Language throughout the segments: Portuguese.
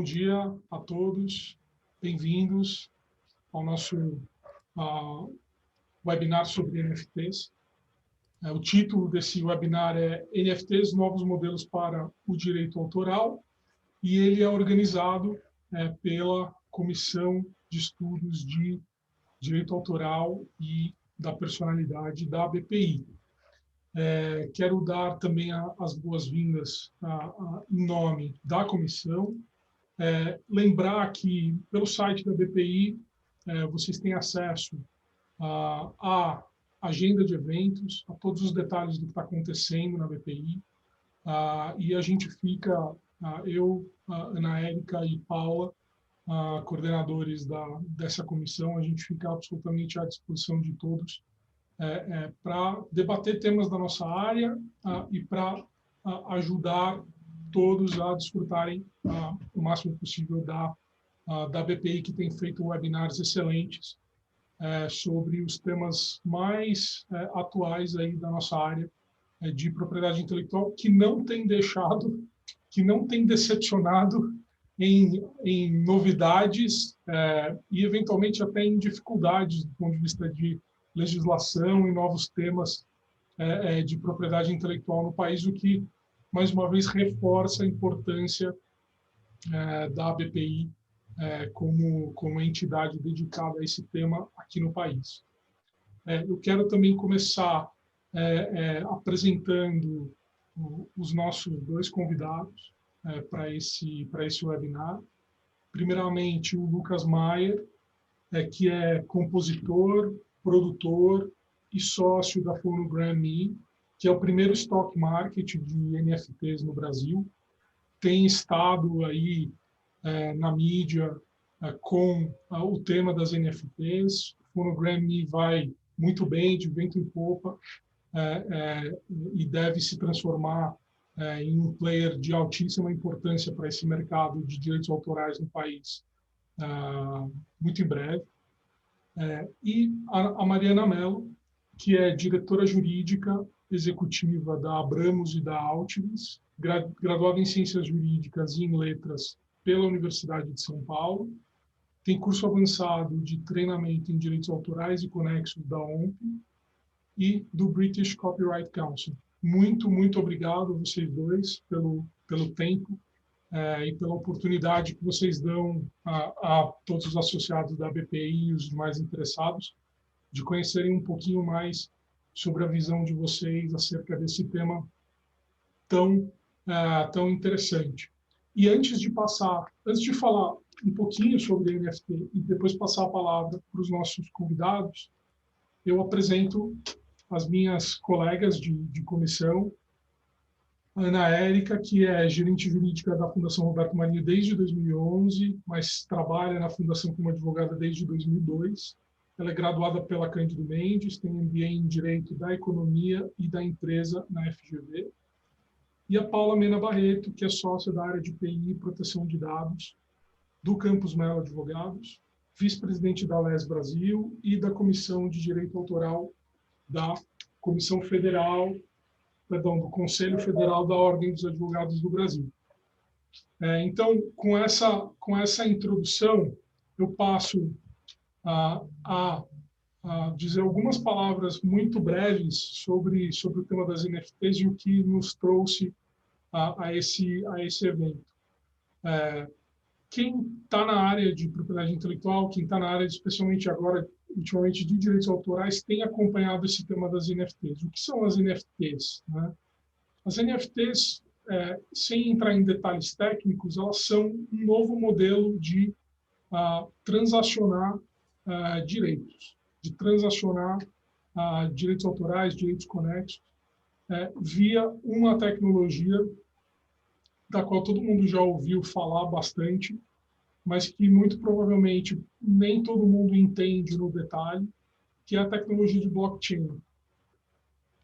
Bom dia a todos, bem-vindos ao nosso webinar sobre NFTs. O título desse webinar é NFTs, Novos Modelos para o Direito Autoral, e ele é organizado pela Comissão de Estudos de Direito Autoral e da Personalidade da BPI. Quero dar também as boas-vindas em nome da comissão. Lembrar que, pelo site da BPI, vocês têm acesso à agenda de eventos, a todos os detalhes do que está acontecendo na BPI, e a gente fica, eu, Ana Érica e Paula, coordenadores dessa comissão, a gente fica absolutamente à disposição de todos para debater temas da nossa área e para ajudar todos a desfrutarem o máximo possível da BPI, que tem feito webinars excelentes sobre os temas mais atuais aí da nossa área de propriedade intelectual, que não tem deixado, que não tem decepcionado em novidades e, eventualmente, até em dificuldades do ponto de vista de legislação e novos temas de propriedade intelectual no país, o que, mais uma vez, reforça a importância da BPI como entidade dedicada a esse tema aqui no país. Eu quero também começar apresentando os nossos dois convidados para esse webinar. Primeiramente, o Lucas Maier, que é compositor, produtor e sócio da Phonogram Me, que é o primeiro stock market de NFTs no Brasil. Tem estado aí na mídia com o tema das NFTs. O Phonogram Me vai muito bem, de vento em popa, e deve se transformar em um player de altíssima importância para esse mercado de direitos autorais no país muito em breve. E a Mariana Mello, que é diretora jurídica executiva da Abramos e da Altivis, graduada em Ciências Jurídicas e em Letras pela Universidade de São Paulo, tem curso avançado de treinamento em Direitos Autorais e Conexos da OMP e do British Copyright Council. Muito, muito obrigado a vocês dois pelo tempo e pela oportunidade que vocês dão a todos os associados da BPI e os demais interessados de conhecerem um pouquinho mais sobre a visão de vocês acerca desse tema tão interessante. E antes de falar um pouquinho sobre NFT e depois passar a palavra para os nossos convidados, eu apresento as minhas colegas de comissão, a Ana Érica, que é gerente jurídica da Fundação Roberto Marinho desde 2011, mas trabalha na Fundação como advogada desde 2002. Ela é graduada pela Cândido Mendes, tem MBA em Direito da Economia e da Empresa na FGV. E a Paula Mena Barreto, que é sócia da área de TI e Proteção de Dados do Campus Melo Advogados, vice-presidente da LES Brasil e da Comissão de Direito Autoral da Comissão Federal, do Conselho Federal da Ordem dos Advogados do Brasil. Então, com essa introdução, eu passo a dizer algumas palavras muito breves sobre o tema das NFTs e o que nos trouxe a esse evento. Quem está na área de propriedade intelectual, quem está na área, especialmente agora, ultimamente, de direitos autorais, tem acompanhado esse tema das NFTs. O que são as NFTs? Né? As NFTs, sem entrar em detalhes técnicos, elas são um novo modelo de transacionar direitos, de transacionar direitos autorais, direitos conexos, via uma tecnologia da qual todo mundo já ouviu falar bastante, mas que muito provavelmente nem todo mundo entende no detalhe, que é a tecnologia de blockchain.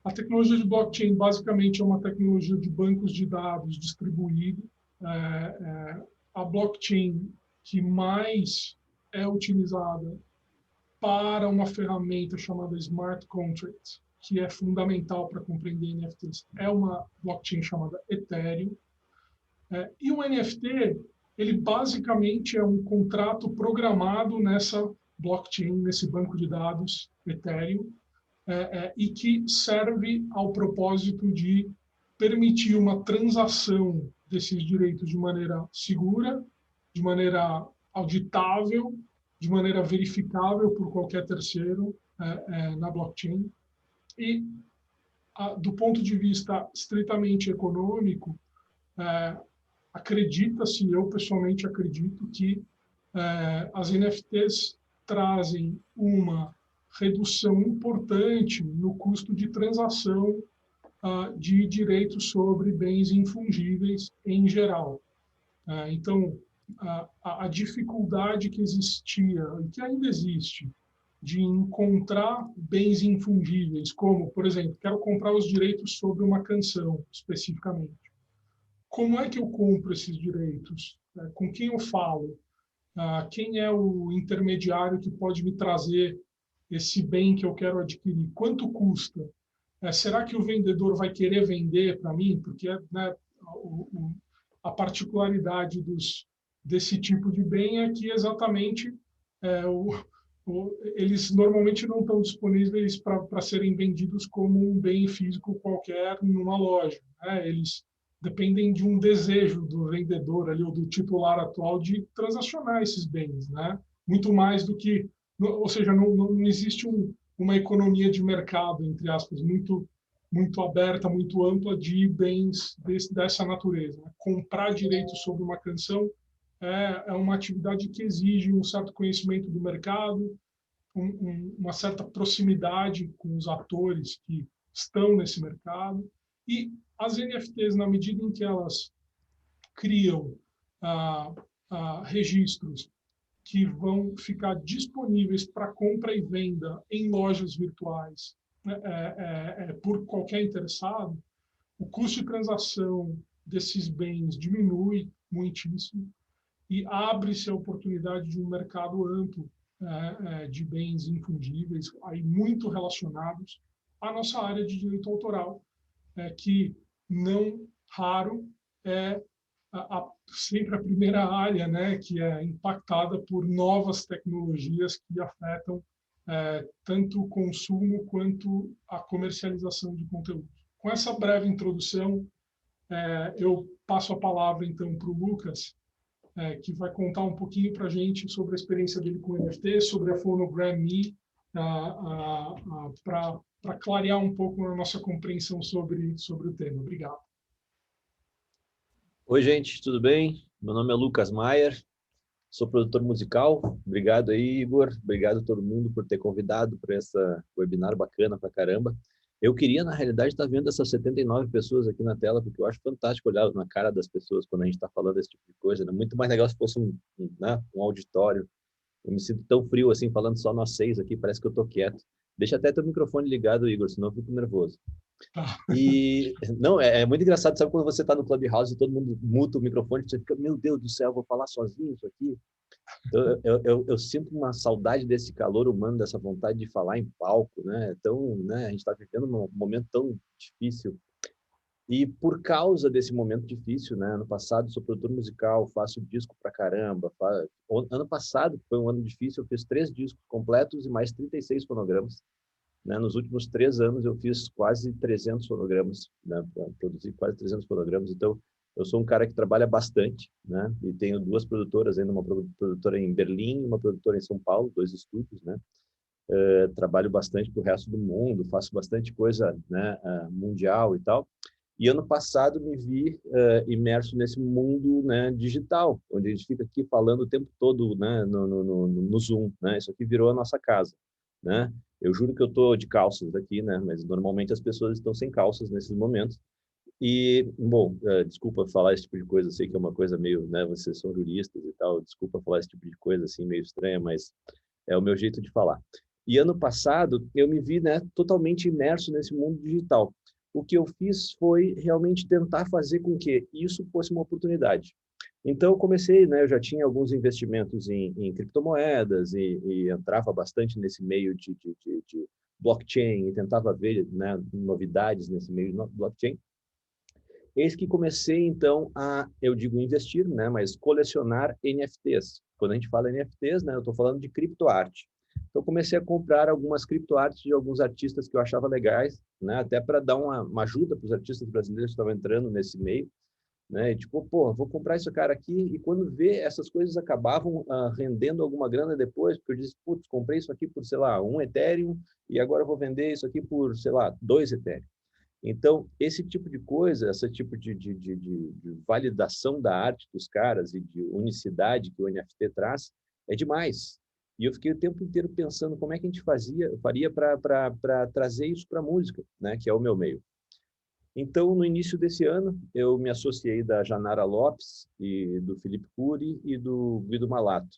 A tecnologia de blockchain basicamente é uma tecnologia de bancos de dados distribuído. A blockchain que mais é utilizada para uma ferramenta chamada Smart Contracts, que é fundamental para compreender NFTs, é uma blockchain chamada Ethereum. E o NFT ele basicamente é um contrato programado nessa blockchain, nesse banco de dados Ethereum, e que serve ao propósito de permitir uma transação desses direitos de maneira segura, de maneira auditável, de maneira verificável por qualquer terceiro na blockchain. E, do ponto de vista estritamente econômico, acredita-se, eu pessoalmente acredito, que as NFTs trazem uma redução importante no custo de transação de direitos sobre bens infungíveis em geral. Então, a dificuldade que existia e que ainda existe de encontrar bens infungíveis, como, por exemplo, quero comprar os direitos sobre uma canção, especificamente. Como é que eu compro esses direitos? Com quem eu falo? Quem é o intermediário que pode me trazer esse bem que eu quero adquirir? Quanto custa? Será que o vendedor vai querer vender para mim? Porque né, a particularidade desse tipo de bem é que exatamente eles normalmente não estão disponíveis para serem vendidos como um bem físico qualquer numa loja. Né? Eles dependem de um desejo do vendedor ali ou do titular atual de transacionar esses bens, né? Muito mais do que, ou seja, não existe uma economia de mercado, entre aspas, muito aberta, muito ampla de bens dessa natureza. Né? Comprar direitos sobre uma canção é uma atividade que exige um certo conhecimento do mercado, uma certa proximidade com os atores que estão nesse mercado. E as NFTs, na medida em que elas criam registros que vão ficar disponíveis para compra e venda em lojas virtuais, né, por qualquer interessado, o custo de transação desses bens diminui muitíssimo e abre-se a oportunidade de um mercado amplo de bens infungíveis, aí muito relacionados à nossa área de direito autoral, que não raro é sempre a primeira área, né, que é impactada por novas tecnologias que afetam tanto o consumo quanto a comercialização de conteúdo. Com essa breve introdução, eu passo a palavra então para o Lucas, que vai contar um pouquinho para a gente sobre a experiência dele com o NFT, sobre a Phonogram Me, para clarear um pouco a nossa compreensão sobre o tema. Obrigado. Oi, gente, tudo bem? Meu nome é Lucas Maier, sou produtor musical. Obrigado aí, Igor. Obrigado a todo mundo por ter convidado para essa webinar bacana pra caramba. Eu queria, na realidade, estar vendo essas 79 pessoas aqui na tela, porque eu acho fantástico olhar na cara das pessoas quando a gente está falando desse tipo de coisa. Né? Muito mais legal se fosse né, um auditório. Eu me sinto tão frio assim, falando só nós 6 aqui, parece que eu tô quieto. Deixa até teu microfone ligado, Igor, senão eu fico nervoso. E não, é muito engraçado, sabe quando você está no Clubhouse e todo mundo muta o microfone, você fica, meu Deus do céu, vou falar sozinho isso aqui. Então, eu sinto uma saudade desse calor humano, dessa vontade de falar em palco, né? Então, né, a gente está vivendo um momento tão difícil. E por causa desse momento difícil, né? Ano passado sou produtor musical, faço disco pra caramba. Ano passado, que foi um ano difícil, eu fiz 3 discos completos e mais 36 fonogramas. Né? Nos últimos 3 anos eu fiz quase 300 fonogramas, né? Produzi quase 300 fonogramas. Então, eu sou um cara que trabalha bastante, né? E tenho 2 produtoras ainda, uma produtora em Berlim e uma produtora em São Paulo, 2 estúdios, né? Trabalho bastante para o resto do mundo, faço bastante coisa, né, mundial e tal. E ano passado me vi imerso nesse mundo, né, digital, onde a gente fica aqui falando o tempo todo, né, no Zoom, né? Isso aqui virou a nossa casa, né? Eu juro que eu tô de calças aqui, né? Mas normalmente as pessoas estão sem calças nesses momentos. E, bom, desculpa falar esse tipo de coisa, eu sei que é uma coisa meio, né? Vocês são juristas e tal, desculpa falar esse tipo de coisa assim meio estranha, mas é o meu jeito de falar. E ano passado eu me vi, né, totalmente imerso nesse mundo digital. O que eu fiz foi realmente tentar fazer com que isso fosse uma oportunidade. Então, eu comecei, né, eu já tinha alguns investimentos em criptomoedas e entrava bastante nesse meio de blockchain e tentava ver, né, novidades nesse meio de blockchain. Eis que comecei, então, eu digo investir, né, mas colecionar NFTs. Quando a gente fala NFTs, né, eu estou falando de criptoarte. Então, comecei a comprar algumas criptoartes de alguns artistas que eu achava legais, né, até para dar uma ajuda para os artistas brasileiros que estavam entrando nesse meio, né, e tipo, pô, vou comprar esse cara aqui, e quando vê, essas coisas acabavam rendendo alguma grana depois, porque eu disse, putz, comprei isso aqui por, sei lá, 1 Ethereum, e agora eu vou vender isso aqui por, sei lá, 2 Ethereum. Então, esse tipo de coisa, esse tipo de validação da arte dos caras e de unicidade que o NFT traz, é demais. E eu fiquei o tempo inteiro pensando como é que a gente faria para trazer isso para a música, né, que é o meu meio. Então, no início desse ano, eu me associei da Janara Lopes, e do Felipe Cury e do Guido Malato.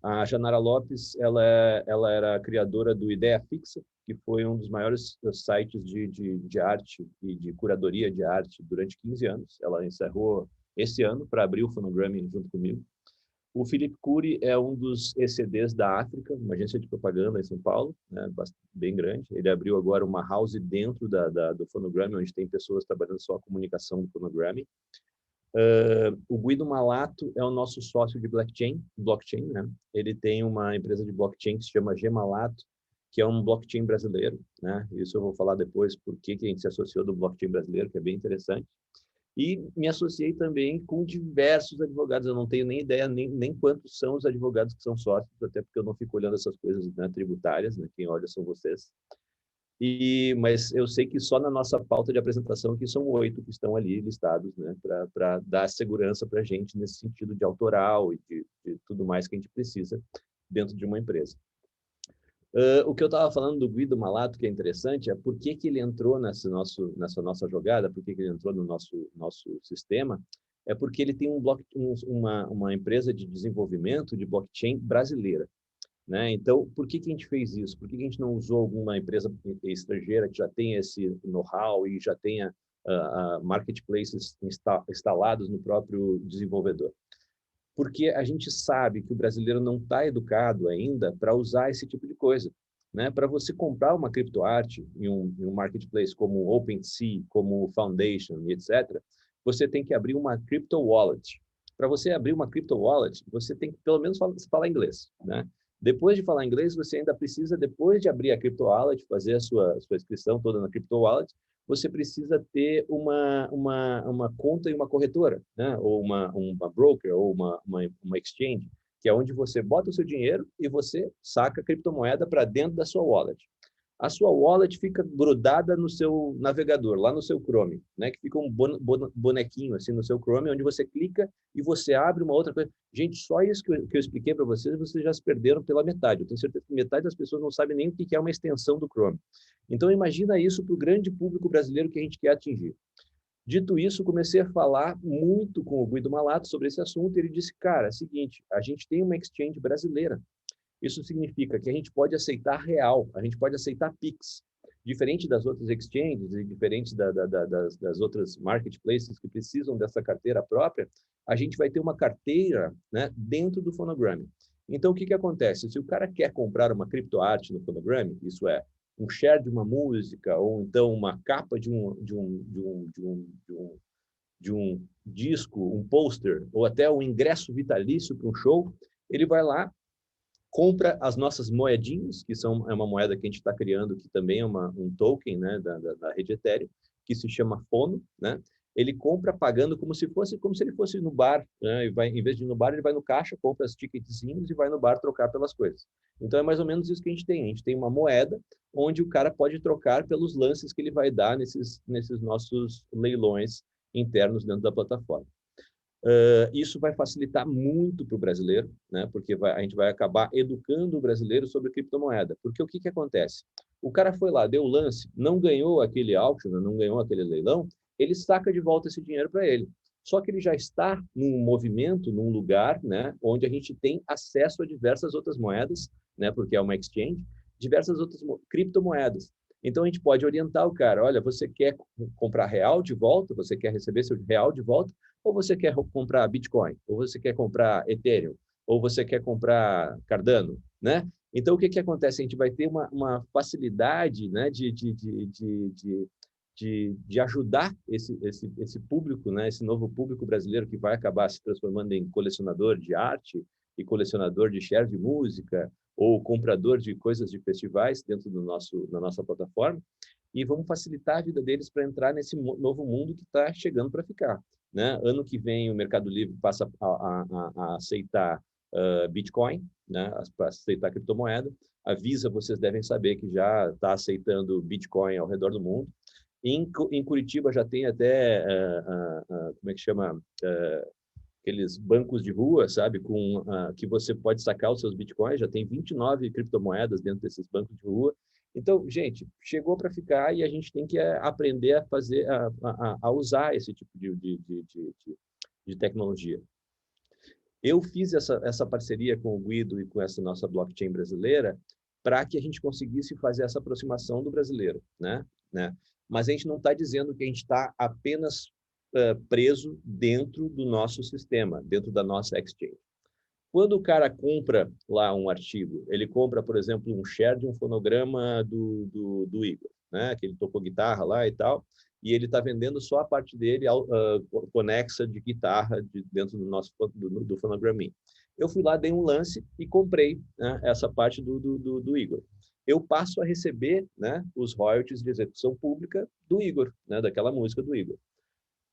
A Janara Lopes, ela era criadora do Ideia Fixa, que foi um dos maiores sites de arte e de curadoria de arte durante 15 anos. Ela encerrou esse ano para abrir o Phonogram junto comigo. O Felipe Cury é um dos ECDs da África, uma agência de propaganda em São Paulo, né, bem grande. Ele abriu agora uma house dentro do Phonogram, onde tem pessoas trabalhando só a comunicação do Phonogram. O Guido Malato é o nosso sócio de blockchain, né? Ele tem uma empresa de blockchain que se chama Gemalato, que é um blockchain brasileiro, né? Isso eu vou falar depois por que a gente se associou do blockchain brasileiro, que é bem interessante. E me associei também com diversos advogados. Eu não tenho nem ideia nem quantos são os advogados que são sócios, até porque eu não fico olhando essas coisas, né, tributárias, né? Quem olha são vocês. Mas eu sei que só na nossa pauta de apresentação aqui são 8 que estão ali listados, né, para dar segurança para a gente nesse sentido de autoral e de tudo mais que a gente precisa dentro de uma empresa. O que eu estava falando do Guido Malato, que é interessante, é por que ele entrou nessa nossa jogada, por que ele entrou no nosso sistema, é porque ele tem uma empresa de desenvolvimento de blockchain brasileira. Né? Então, por que a gente fez isso? Por que a gente não usou alguma empresa estrangeira que já tenha esse know-how e já tenha marketplaces instalados no próprio desenvolvedor? Porque a gente sabe que o brasileiro não está educado ainda para usar esse tipo de coisa. Né? Para você comprar uma criptoarte em um marketplace como o OpenSea, como o Foundation, etc., você tem que abrir uma crypto wallet. Para você abrir uma crypto wallet, você tem que pelo menos falar inglês. Né? Depois de falar inglês, você ainda precisa, depois de abrir a crypto wallet, fazer a sua inscrição toda na crypto wallet, você precisa ter uma conta em uma corretora, né? Ou uma broker, ou uma exchange, que é onde você bota o seu dinheiro e você saca a criptomoeda para dentro da sua wallet. A sua wallet fica grudada no seu navegador, lá no seu Chrome, né? Que fica um bonequinho assim no seu Chrome, onde você clica e você abre uma outra coisa. Gente, só isso que eu expliquei para vocês já se perderam pela metade. Eu tenho certeza que metade das pessoas não sabe nem o que é uma extensão do Chrome. Então, imagina isso para o grande público brasileiro que a gente quer atingir. Dito isso, comecei a falar muito com o Guido Malato sobre esse assunto e ele disse, cara, é o seguinte, a gente tem uma exchange brasileira. Isso significa que a gente pode aceitar real, a gente pode aceitar Pix. Diferente das outras exchanges e diferente das outras marketplaces que precisam dessa carteira própria, a gente vai ter uma carteira, né, dentro do Phonogram. Então, o que acontece? Se o cara quer comprar uma criptoarte no Phonogram, isso é, um share de uma música, ou então uma capa de um disco, um pôster, ou até um ingresso vitalício para um show, ele vai lá, compra as nossas moedinhas, que é uma moeda que a gente está criando, que também é um token, né, da rede Ethereum, que se chama Fono, né? Ele compra pagando como se ele fosse no bar, né? Em vez de ir no bar, ele vai no caixa, compra os ticketzinhos e vai no bar trocar pelas coisas. Então é mais ou menos isso que a gente tem. A gente tem uma moeda onde o cara pode trocar pelos lances que ele vai dar nesses nossos leilões internos dentro da plataforma. Isso vai facilitar muito para o brasileiro, né? Porque a gente vai acabar educando o brasileiro sobre criptomoeda. Porque o que acontece? O cara foi lá, deu o lance, não ganhou aquele auction, não ganhou aquele leilão, ele saca de volta esse dinheiro para ele. Só que ele já está num movimento, num lugar, né, onde a gente tem acesso a diversas outras moedas, né, porque é uma exchange, diversas outras criptomoedas. Então, a gente pode orientar o cara, olha, você quer comprar real de volta, você quer receber seu real de volta, ou você quer comprar Bitcoin, ou você quer comprar Ethereum, ou você quer comprar Cardano, né? Então, o que acontece? A gente vai ter uma facilidade, né, de de ajudar esse público, né, esse novo público brasileiro que vai acabar se transformando em colecionador de arte e colecionador de share de música ou comprador de coisas de festivais dentro da nossa plataforma, e vamos facilitar a vida deles para entrar nesse novo mundo que está chegando para ficar, né? Ano que vem o Mercado Livre passa a aceitar Bitcoin, né? Para aceitar criptomoeda. A Visa, vocês devem saber que já está aceitando Bitcoin ao redor do mundo. Em Curitiba já tem até, como é que chama, aqueles bancos de rua, sabe, que você pode sacar os seus bitcoins, já tem 29 criptomoedas dentro desses bancos de rua. Então, gente, chegou para ficar e a gente tem que aprender a fazer, a usar esse tipo de tecnologia. Eu fiz essa parceria com o Guido e com essa nossa blockchain brasileira para que a gente conseguisse fazer essa aproximação do brasileiro, né? Mas a gente não está dizendo que a gente está apenas preso dentro do nosso sistema, dentro da nossa exchange. Quando o cara compra lá um artigo, ele compra, por exemplo, um share de um fonograma do Igor, né? Que ele tocou guitarra lá e tal, e ele está vendendo só a parte dele conexa de guitarra dentro do fonograminho. Eu fui lá, dei um lance e comprei, né, essa parte do Igor. Eu passo a receber, né, os royalties de execução pública do Igor, né, daquela música do Igor.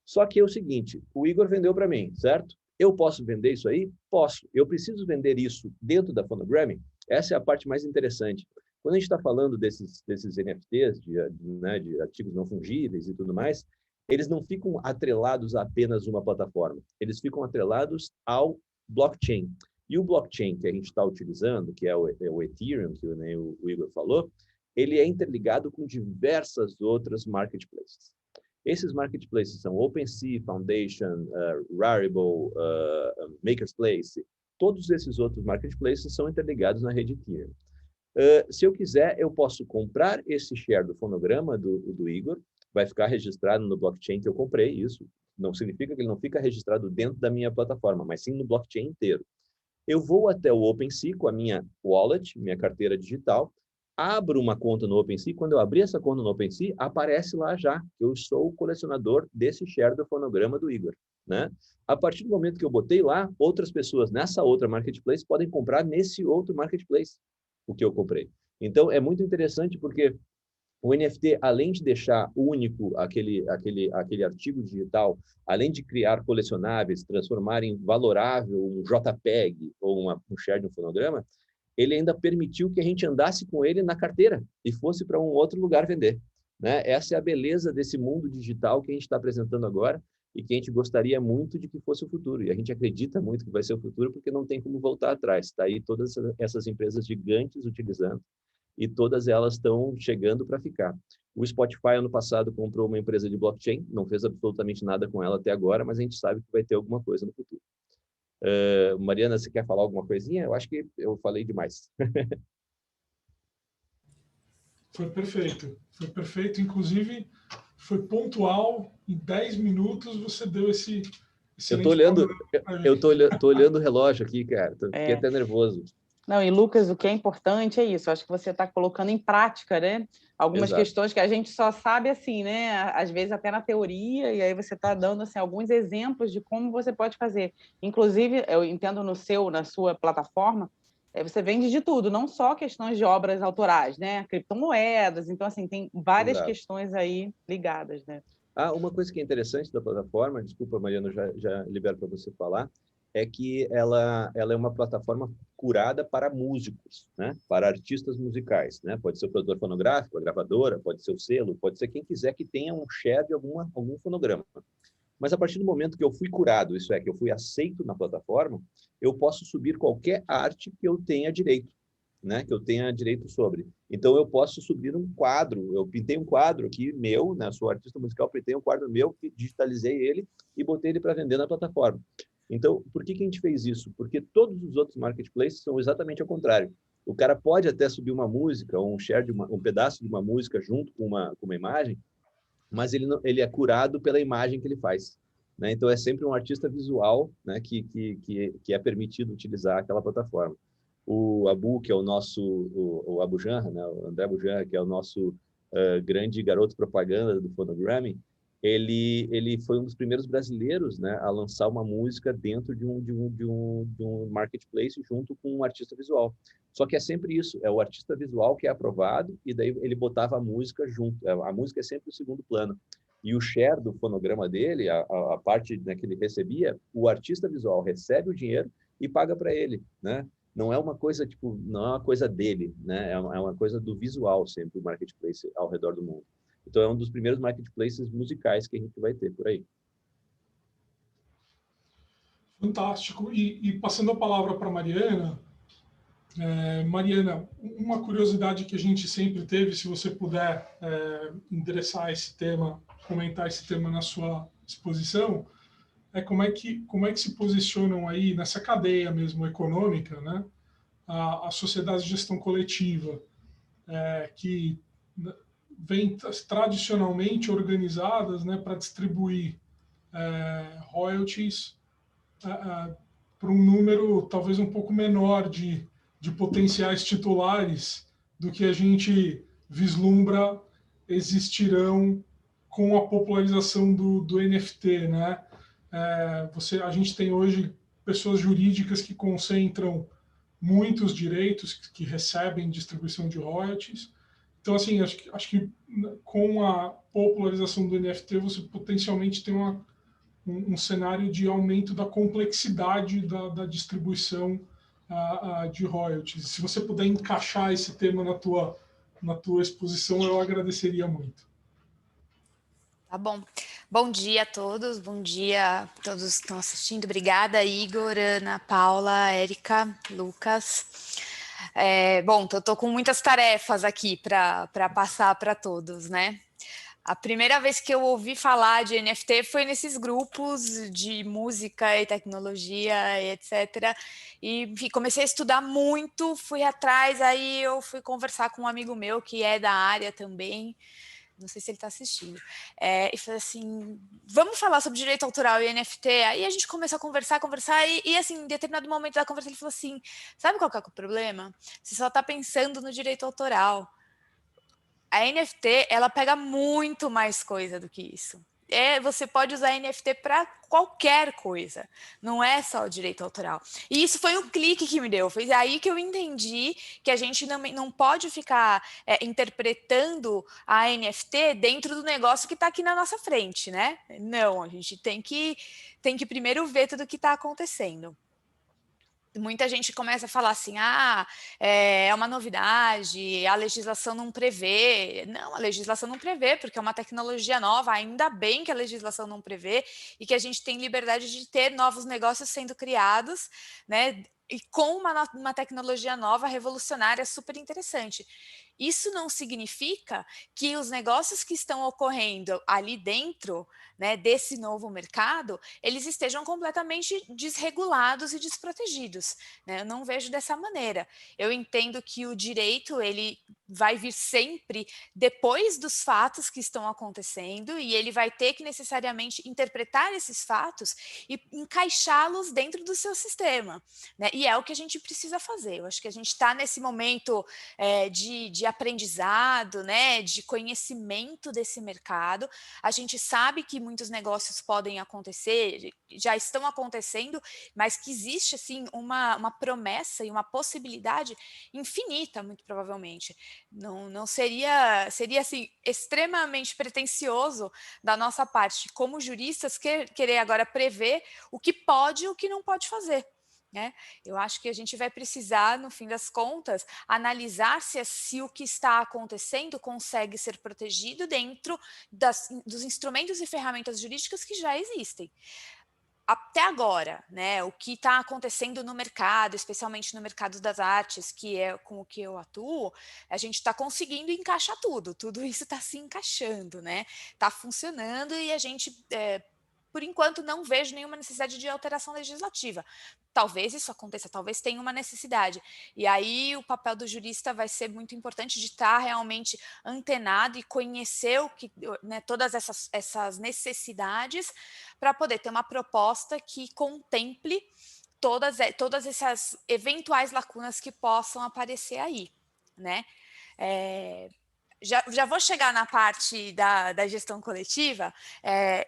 Só que é o seguinte, o Igor vendeu para mim, certo? Eu posso vender isso aí? Posso. Eu preciso vender isso dentro da Phonogram? Essa é a parte mais interessante. Quando a gente está falando desses NFTs, né, de artigos não fungíveis e tudo mais, eles não ficam atrelados a apenas uma plataforma. Eles ficam atrelados ao blockchain. E o blockchain que a gente está utilizando, que é o Ethereum, que né, o Igor falou, ele é interligado com diversas outras marketplaces. Esses marketplaces são OpenSea, Foundation, Rarible, Maker's Place. Todos esses outros marketplaces são interligados na rede Ethereum. Se eu quiser, eu posso comprar esse share do fonograma do Igor, vai ficar registrado no blockchain que eu comprei, isso não significa que ele não fica registrado dentro da minha plataforma, mas sim no blockchain inteiro. Eu vou até o OpenSea com a minha wallet, minha carteira digital, abro uma conta no OpenSea. Quando eu abrir essa conta no OpenSea, aparece lá já que eu sou o colecionador desse share do fonograma do Igor, né? A partir do momento que eu botei lá, outras pessoas nessa outra marketplace podem comprar nesse outro marketplace o que eu comprei. Então, é muito interessante porque o NFT, além de deixar único aquele artigo digital, além de criar colecionáveis, transformar em valorável um JPEG ou um share de um fonograma, ele ainda permitiu que a gente andasse com ele na carteira e fosse para um outro lugar vender, né? Essa é a beleza desse mundo digital que a gente está apresentando agora e que a gente gostaria muito de que fosse o futuro. E a gente acredita muito que vai ser o futuro porque não tem como voltar atrás. Está aí todas essas empresas gigantes utilizando e todas elas estão chegando para ficar. O Spotify, ano passado, comprou uma empresa de blockchain, não fez absolutamente nada com ela até agora, mas a gente sabe que vai ter alguma coisa no futuro. Mariana, você quer falar alguma coisinha? Eu acho que eu falei demais. Foi perfeito. Foi perfeito. Inclusive, foi pontual. Em 10 minutos, você deu esse excelente eu tô olhando o relógio aqui, cara. Fiquei até nervoso. Não, e Lucas, o que é importante é isso. Acho que você está colocando em prática, né? Algumas questões que a gente só sabe assim, né? Às vezes até na teoria, e aí você está dando assim, alguns exemplos de como você pode fazer. Inclusive, eu entendo na sua plataforma, você vende de tudo, não só questões de obras autorais, né? Criptomoedas, então assim, tem várias questões aí ligadas, né? Uma coisa que é interessante da plataforma, desculpa, Mariana, já libero para você falar, é que ela é uma plataforma curada para músicos, né? Para artistas musicais, né? Pode ser o produtor fonográfico, a gravadora, pode ser o selo, pode ser quem quiser que tenha um share de algum fonograma. Mas a partir do momento que eu fui curado, isso é, que eu fui aceito na plataforma, eu posso subir qualquer arte que eu tenha direito, né? Que eu tenha direito sobre. Então, eu posso subir um quadro. Eu pintei um quadro aqui meu, né? Sou artista musical, pintei um quadro meu, digitalizei ele e botei ele para vender na plataforma. Então, por que a gente fez isso? Porque todos os outros marketplaces são exatamente ao contrário. O cara pode até subir uma música, ou um share de um pedaço de uma música junto com uma imagem, mas ele é curado pela imagem que ele faz, né? Então, é sempre um artista visual, né, que é permitido utilizar aquela plataforma. O Abu, que é o nosso, o Abu Janra, né, o André Abu Janra, que é o nosso grande garoto propaganda do Phonogram, ele foi um dos primeiros brasileiros, né, a lançar uma música dentro de um marketplace junto com um artista visual. Só que é sempre isso, é o artista visual que é aprovado e daí ele botava a música junto. A música é sempre o segundo plano. E o share do fonograma dele, a parte, né, que ele recebia, o artista visual recebe o dinheiro e paga para ele, né? Não é uma coisa tipo, não é uma coisa dele, né? É uma coisa do visual sempre, o marketplace ao redor do mundo. Então é um dos primeiros marketplaces musicais que a gente vai ter por aí. Fantástico. E passando a palavra para Mariana, Mariana, uma curiosidade que a gente sempre teve, se você puder endereçar esse tema, comentar esse tema na sua exposição, é como é que se posicionam aí nessa cadeia mesmo econômica, né, a sociedade de gestão coletiva, que vem tradicionalmente organizadas, né, para distribuir royalties para um número talvez um pouco menor de potenciais titulares do que a gente vislumbra existirão com a popularização do NFT, né? A gente tem hoje pessoas jurídicas que concentram muitos direitos que recebem distribuição de royalties. Então, assim, acho que com a popularização do NFT, você potencialmente tem um cenário de aumento da complexidade da distribuição de royalties. Se você puder encaixar esse tema na tua exposição, eu agradeceria muito. Tá bom. Bom dia a todos, bom dia a todos que estão assistindo. Obrigada, Igor, Ana, Paula, Érica, Lucas. Bom, eu estou com muitas tarefas aqui para passar para todos, né? A primeira vez que eu ouvi falar de NFT foi nesses grupos de música e tecnologia, e etc. E enfim, comecei a estudar muito, fui atrás, aí eu fui conversar com um amigo meu que é da área também, não sei se ele está assistindo, e falei assim, vamos falar sobre direito autoral e NFT? Aí a gente começou a conversar, e assim, em determinado momento da conversa ele falou assim, sabe qual que é o problema? Você só está pensando no direito autoral. A NFT, ela pega muito mais coisa do que isso. Você pode usar NFT para qualquer coisa, não é só o direito autoral. E isso foi um clique que me deu, foi aí que eu entendi que a gente não pode ficar interpretando a NFT dentro do negócio que está aqui na nossa frente, né? Não, a gente tem que primeiro ver tudo o que está acontecendo. Muita gente começa a falar assim, é uma novidade, a legislação não prevê. Não, a legislação não prevê, porque é uma tecnologia nova, ainda bem que a legislação não prevê e que a gente tem liberdade de ter novos negócios sendo criados, né? E com uma tecnologia nova, revolucionária, super interessante. Isso não significa que os negócios que estão ocorrendo ali dentro, né, desse novo mercado, eles estejam completamente desregulados e desprotegidos, né? Eu não vejo dessa maneira. Eu entendo que o direito ele vai vir sempre depois dos fatos que estão acontecendo e ele vai ter que necessariamente interpretar esses fatos e encaixá-los dentro do seu sistema, né? E é o que a gente precisa fazer. Eu acho que a gente está nesse momento de aprendizado, né, de conhecimento desse mercado. A gente sabe que muitos negócios podem acontecer, já estão acontecendo, mas que existe assim uma promessa e uma possibilidade infinita, muito provavelmente. Não seria assim extremamente pretensioso da nossa parte, como juristas, querer agora prever o que pode e o que não pode fazer. Né? Eu acho que a gente vai precisar, no fim das contas, analisar se o que está acontecendo consegue ser protegido dentro dos instrumentos e ferramentas jurídicas que já existem. Até agora, né, o que está acontecendo no mercado, especialmente no mercado das artes, que é com o que eu atuo, a gente está conseguindo encaixar tudo isso está se encaixando, né? Está funcionando e a gente, por enquanto, não vejo nenhuma necessidade de alteração legislativa. Talvez isso aconteça, talvez tenha uma necessidade. E aí o papel do jurista vai ser muito importante de estar realmente antenado e conhecer né, todas essas necessidades para poder ter uma proposta que contemple todas essas eventuais lacunas que possam aparecer aí, né? já vou chegar na parte da gestão coletiva.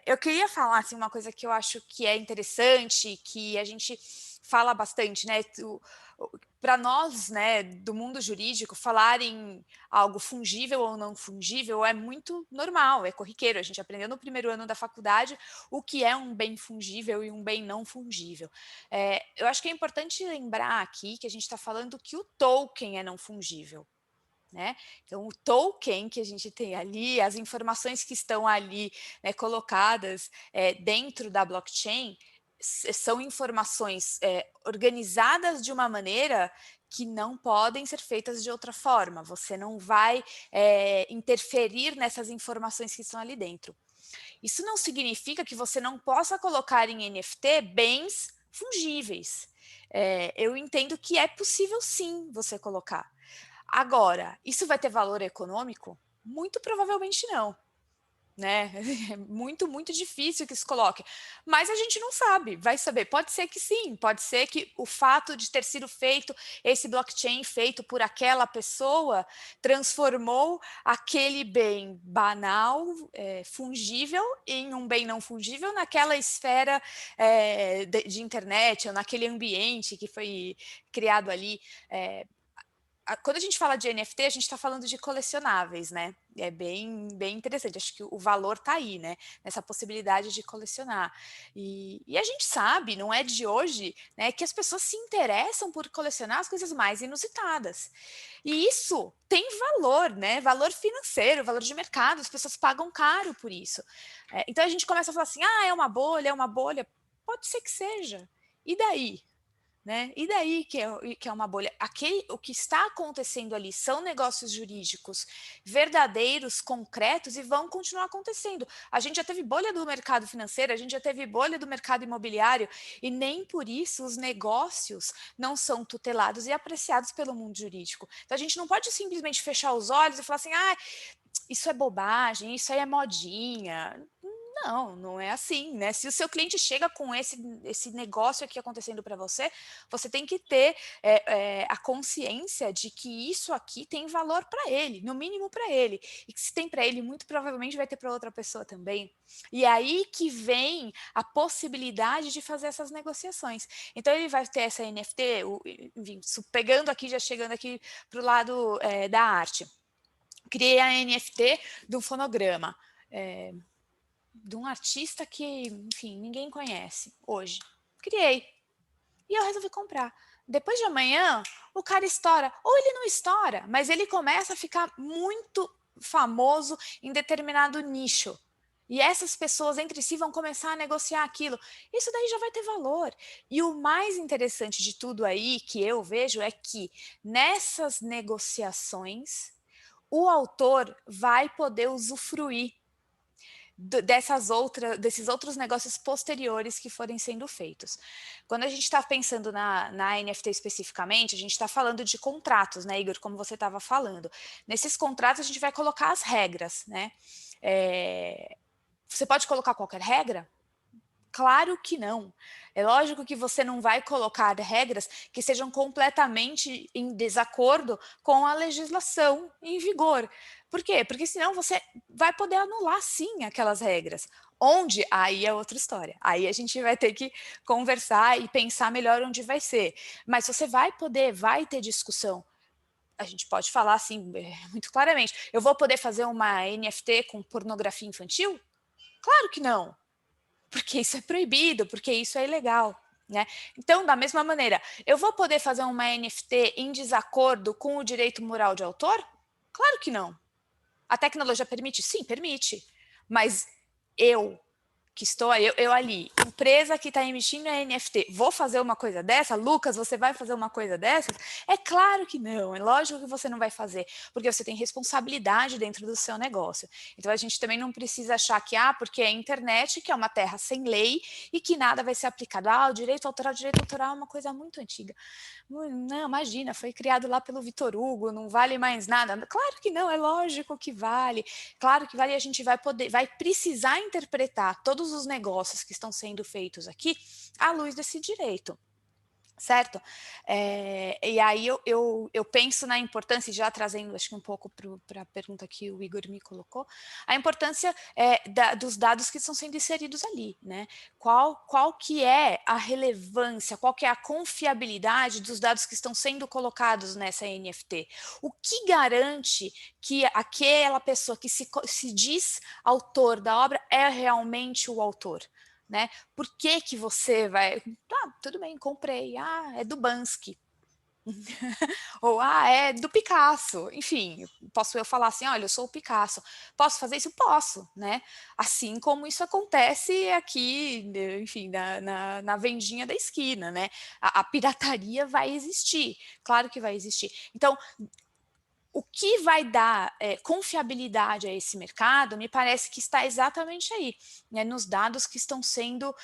Eu queria falar assim, uma coisa que eu acho que é interessante, que a gente fala bastante, né? Para nós, né, do mundo jurídico, falar em algo fungível ou não fungível é muito normal, é corriqueiro. A gente aprendeu no primeiro ano da faculdade o que é um bem fungível e um bem não fungível. Eu acho que é importante lembrar aqui que a gente está falando que o token é não fungível. Né? Então, o token que a gente tem ali, as informações que estão ali, né, colocadas dentro da blockchain, são informações organizadas de uma maneira que não podem ser feitas de outra forma. Você não vai interferir nessas informações que estão ali dentro. Isso não significa que você não possa colocar em NFT bens fungíveis. Eu entendo que é possível sim você colocar. Agora, isso vai ter valor econômico? Muito provavelmente não. Né? É muito, muito difícil que isso coloque. Mas a gente não sabe, vai saber. Pode ser que sim, pode ser que o fato de ter sido feito, esse blockchain feito por aquela pessoa, transformou aquele bem banal, fungível, em um bem não fungível naquela esfera de internet, ou naquele ambiente que foi criado ali. Quando a gente fala de NFT, a gente está falando de colecionáveis, né? É bem interessante. Acho que o valor está aí, né? Nessa possibilidade de colecionar. E a gente sabe, não é de hoje, né? Que as pessoas se interessam por colecionar as coisas mais inusitadas. E isso tem valor, né? Valor financeiro, valor de mercado. As pessoas pagam caro por isso. Então a gente começa a falar assim: é uma bolha, é uma bolha. Pode ser que seja. E daí? Né? E daí que é uma bolha? O que está acontecendo ali são negócios jurídicos verdadeiros, concretos, e vão continuar acontecendo. A gente já teve bolha do mercado financeiro, a gente já teve bolha do mercado imobiliário, e nem por isso os negócios não são tutelados e apreciados pelo mundo jurídico. Então a gente não pode simplesmente fechar os olhos e falar assim: isso é bobagem, isso aí é modinha. Não é assim, né? Se o seu cliente chega com esse negócio aqui acontecendo para você, você tem que ter a consciência de que isso aqui tem valor para ele, no mínimo para ele. E que se tem para ele, muito provavelmente vai ter para outra pessoa também. E aí que vem a possibilidade de fazer essas negociações. Então ele vai ter essa NFT, enfim, pegando aqui, já chegando aqui para o lado da arte. Criei a NFT de um fonograma. De um artista que, enfim, ninguém conhece hoje. Criei. E eu resolvi comprar. Depois de amanhã, o cara estoura. Ou ele não estoura, mas ele começa a ficar muito famoso em determinado nicho. E essas pessoas entre si vão começar a negociar aquilo. Isso daí já vai ter valor. E o mais interessante de tudo aí, que eu vejo, é que nessas negociações, o autor vai poder usufruir desses outros negócios posteriores que forem sendo feitos. Quando a gente está pensando na NFT especificamente, a gente está falando de contratos, né, Igor, como você estava falando. Nesses contratos, a gente vai colocar as regras, né? Você pode colocar qualquer regra? Claro que não. É lógico que você não vai colocar regras que sejam completamente em desacordo com a legislação em vigor. Por quê? Porque senão você vai poder anular, sim, aquelas regras. Onde? Aí é outra história. Aí a gente vai ter que conversar e pensar melhor onde vai ser. Mas você vai ter discussão. A gente pode falar assim, muito claramente. Eu vou poder fazer uma NFT com pornografia infantil? Claro que não. Porque isso é proibido, porque isso é ilegal. Né? Então, da mesma maneira, eu vou poder fazer uma NFT em desacordo com o direito moral de autor? Claro que não. A tecnologia permite? Sim, permite. Mas eu que estou aí, eu ali, empresa que está emitindo a NFT, vou fazer uma coisa dessa? Lucas, você vai fazer uma coisa dessas? É claro que não, é lógico que você não vai fazer, porque você tem responsabilidade dentro do seu negócio. Então a gente também não precisa achar que, porque é a internet, que é uma terra sem lei e que nada vai ser aplicado. O direito autoral é uma coisa muito antiga. Não, imagina, foi criado lá pelo Vitor Hugo, não vale mais nada. Claro que não, é lógico que vale. Claro que vale, e a gente vai precisar interpretar todos os negócios que estão sendo feitos aqui à luz desse direito. certo? E aí eu penso na importância, já trazendo acho que um pouco para a pergunta que o Igor me colocou, a importância dos dados que estão sendo inseridos ali, né? Qual que é a relevância, qual que é a confiabilidade dos dados que estão sendo colocados nessa NFT? O que garante que aquela pessoa que se diz autor da obra é realmente o autor? Né? Por que que você vai... tudo bem, comprei. É do Banksy. Ou, é do Picasso. Enfim, posso eu falar assim, olha, eu sou o Picasso. Posso fazer isso? Posso, né? Assim como isso acontece aqui, enfim, na vendinha da esquina, né? A pirataria vai existir. Claro que vai existir. Então, o que vai dar confiabilidade a esse mercado, me parece que está exatamente aí, né, nos dados que estão sendo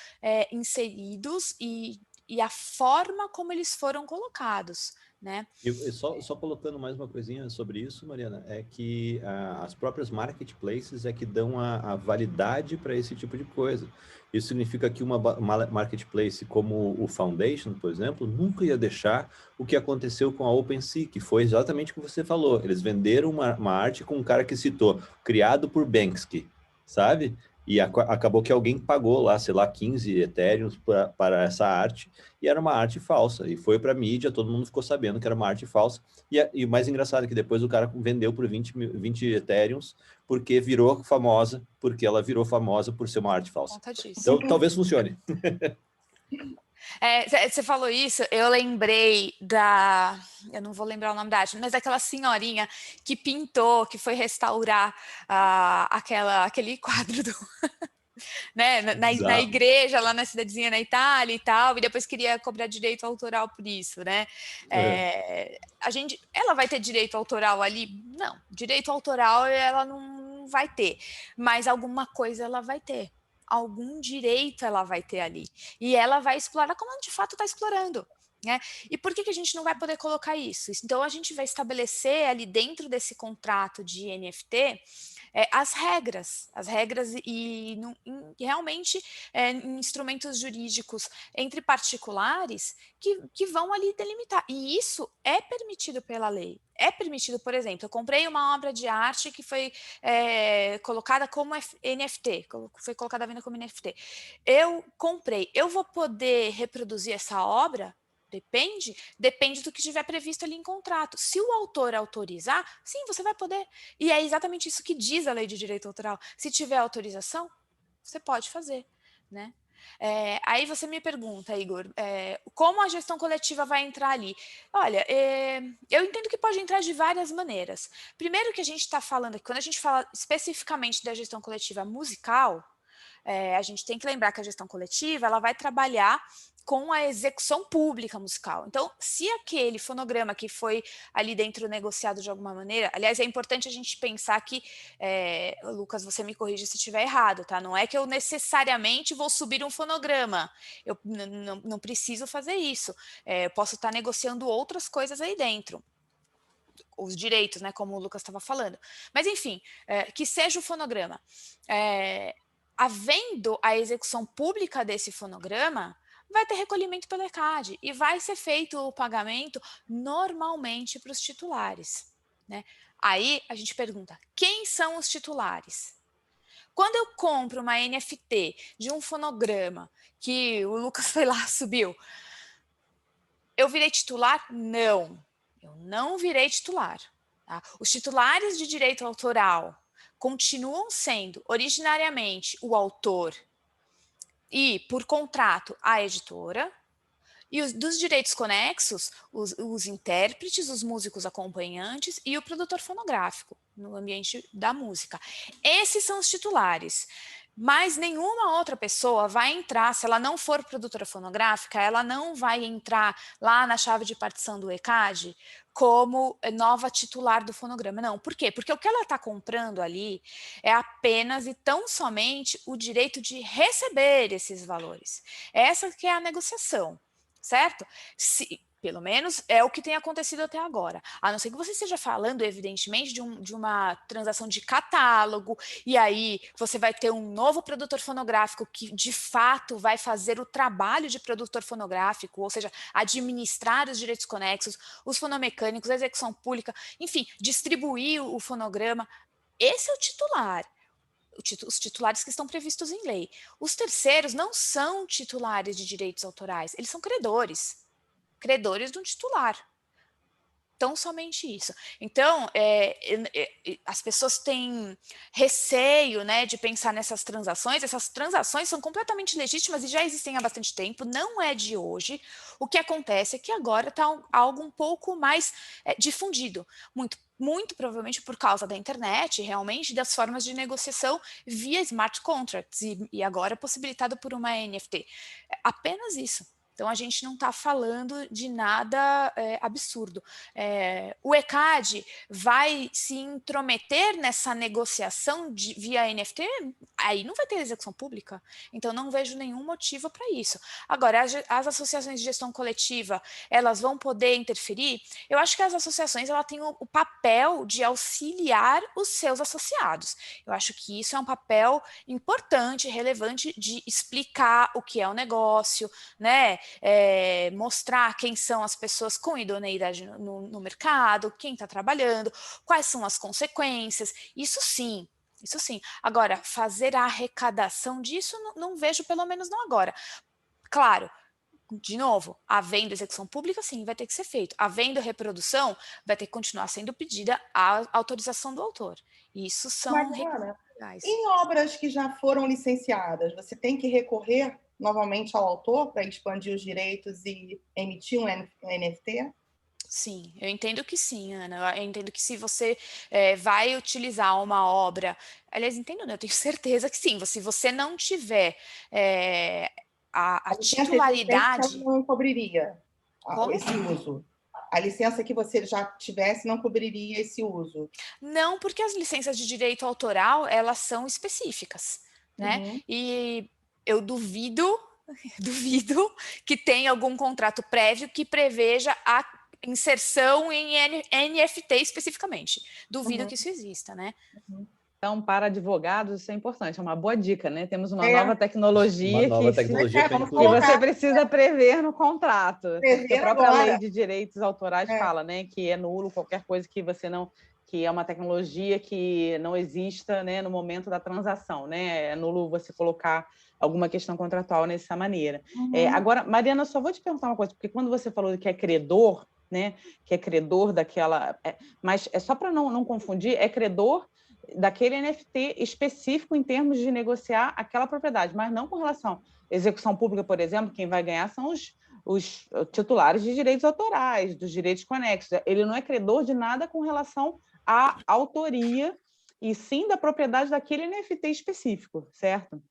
inseridos e a forma como eles foram colocados, né? E só colocando mais uma coisinha sobre isso, Mariana, é que as próprias marketplaces é que dão a validade para esse tipo de coisa. Isso significa que uma marketplace como o Foundation, por exemplo, nunca ia deixar o que aconteceu com a OpenSea, que foi exatamente o que você falou. Eles venderam uma arte com um cara que citou, criado por Banksy, sabe? E acabou que alguém pagou lá, sei lá, 15 Ethereums para essa arte, e era uma arte falsa, e foi para a mídia, todo mundo ficou sabendo que era uma arte falsa, e o mais engraçado é que depois o cara vendeu por 20 Ethereums, porque ela virou famosa por ser uma arte falsa. Por conta disso. Então, talvez funcione. Você falou isso, eu lembrei eu não vou lembrar o nome da arte, mas daquela senhorinha que pintou, que foi restaurar aquele quadro do... né, na igreja, lá na cidadezinha na Itália e tal, e depois queria cobrar direito autoral por isso, né? Ela vai ter direito autoral ali? Não, direito autoral ela não vai ter, mas alguma coisa ela vai ter. Algum direito ela vai ter ali. E ela vai explorar como ela de fato está explorando. Né? E por que a gente não vai poder colocar isso? Então, a gente vai estabelecer ali dentro desse contrato de NFT as regras e realmente em instrumentos jurídicos entre particulares que vão ali delimitar. E isso é permitido pela lei. É permitido, por exemplo, eu comprei uma obra de arte que foi colocada como NFT, foi colocada à venda como NFT. Eu comprei, eu vou poder reproduzir essa obra? Depende do que estiver previsto ali em contrato. Se o autor autorizar, sim, você vai poder. E é exatamente isso que diz a lei de direito autoral. Se tiver autorização, você pode fazer, né? Aí você me pergunta, Igor, como a gestão coletiva vai entrar ali? Olha, eu entendo que pode entrar de várias maneiras. Primeiro que a gente está falando aqui, quando a gente fala especificamente da gestão coletiva musical, a gente tem que lembrar que a gestão coletiva ela vai trabalhar com a execução pública musical. Então, se aquele fonograma que foi ali dentro negociado de alguma maneira, aliás, é importante a gente pensar que, Lucas, você me corrige se estiver errado, tá? Não é que eu necessariamente vou subir um fonograma, eu não preciso fazer isso, eu posso estar negociando outras coisas aí dentro. Os direitos, né, como o Lucas estava falando. Mas, enfim, que seja o fonograma. Havendo a execução pública desse fonograma, vai ter recolhimento pelo ECAD e vai ser feito o pagamento normalmente para os titulares. Né? Aí a gente pergunta, quem são os titulares? Quando eu compro uma NFT de um fonograma que o Lucas foi lá, subiu, eu virei titular? Não, eu não virei titular. Tá? Os titulares de direito autoral continuam sendo originariamente o autor e, por contrato, a editora, e dos direitos conexos, os intérpretes, os músicos acompanhantes e o produtor fonográfico no ambiente da música. Esses são os titulares. Mas nenhuma outra pessoa vai entrar, se ela não for produtora fonográfica, ela não vai entrar lá na chave de partição do ECAD como nova titular do fonograma. Não, por quê? Porque o que ela está comprando ali é apenas e tão somente o direito de receber esses valores. Essa que é a negociação, certo? Pelo menos é o que tem acontecido até agora. A não ser que você esteja falando, evidentemente, de uma transação de catálogo, e aí você vai ter um novo produtor fonográfico que, de fato, vai fazer o trabalho de produtor fonográfico, ou seja, administrar os direitos conexos, os fonomecânicos, a execução pública, enfim, distribuir o fonograma. Esse é o titular. Os titulares que estão previstos em lei. Os terceiros não são titulares de direitos autorais, eles são credores de um titular. Tão somente isso. Então, as pessoas têm receio, né, de pensar nessas transações. Essas transações são completamente legítimas e já existem há bastante tempo, não é de hoje. O que acontece é que agora está algo um pouco mais difundido, muito provavelmente por causa da internet, realmente, das formas de negociação via smart contracts, e agora possibilitado por uma NFT. Apenas isso. Então, a gente não está falando de nada absurdo. O ECAD vai se intrometer nessa negociação via NFT? Aí não vai ter execução pública. Então, não vejo nenhum motivo para isso. Agora, as associações de gestão coletiva, elas vão poder interferir? Eu acho que as associações elas têm o papel de auxiliar os seus associados. Eu acho que isso é um papel importante, relevante, de explicar o que é o negócio, né? Mostrar quem são as pessoas com idoneidade no mercado, quem está trabalhando, quais são as consequências, isso sim. Agora, fazer a arrecadação disso, não vejo, pelo menos não agora. Claro, de novo, havendo execução pública, sim, vai ter que ser feito. Havendo reprodução, vai ter que continuar sendo pedida a autorização do autor. Isso são Mariana, em obras que já foram licenciadas, você tem que recorrer novamente ao autor para expandir os direitos e emitir um NFT? Sim, eu entendo que sim, Ana. Eu entendo que se você vai utilizar uma obra... Aliás, entendo, não, eu tenho certeza que sim. Se você não tiver a titularidade... Ela não cobriria Como? esse uso. A licença que você já tivesse não cobriria esse uso. Não, porque as licenças de direito autoral, elas são específicas, né? Uhum. E eu duvido que tenha algum contrato prévio que preveja a inserção em NFT especificamente. Duvido que isso exista, né? Então, para advogados, isso é importante, é uma boa dica, né? Temos uma nova tecnologia, que você precisa prever no contrato. Porque a própria lei de direitos autorais fala, né, que é nulo qualquer coisa que você não... que é uma tecnologia que não exista, né, no momento da transação, né? É nulo você colocar alguma questão contratual dessa maneira. Agora, Mariana, só vou te perguntar uma coisa, porque quando você falou que é credor, né, que é credor daquela... mas é só para não confundir, é credor daquele NFT específico em termos de negociar aquela propriedade, mas não com relação à execução pública, por exemplo, quem vai ganhar são os titulares de direitos autorais, dos direitos conexos. Ele não é credor de nada com relação à autoria, e sim da propriedade daquele NFT específico, certo?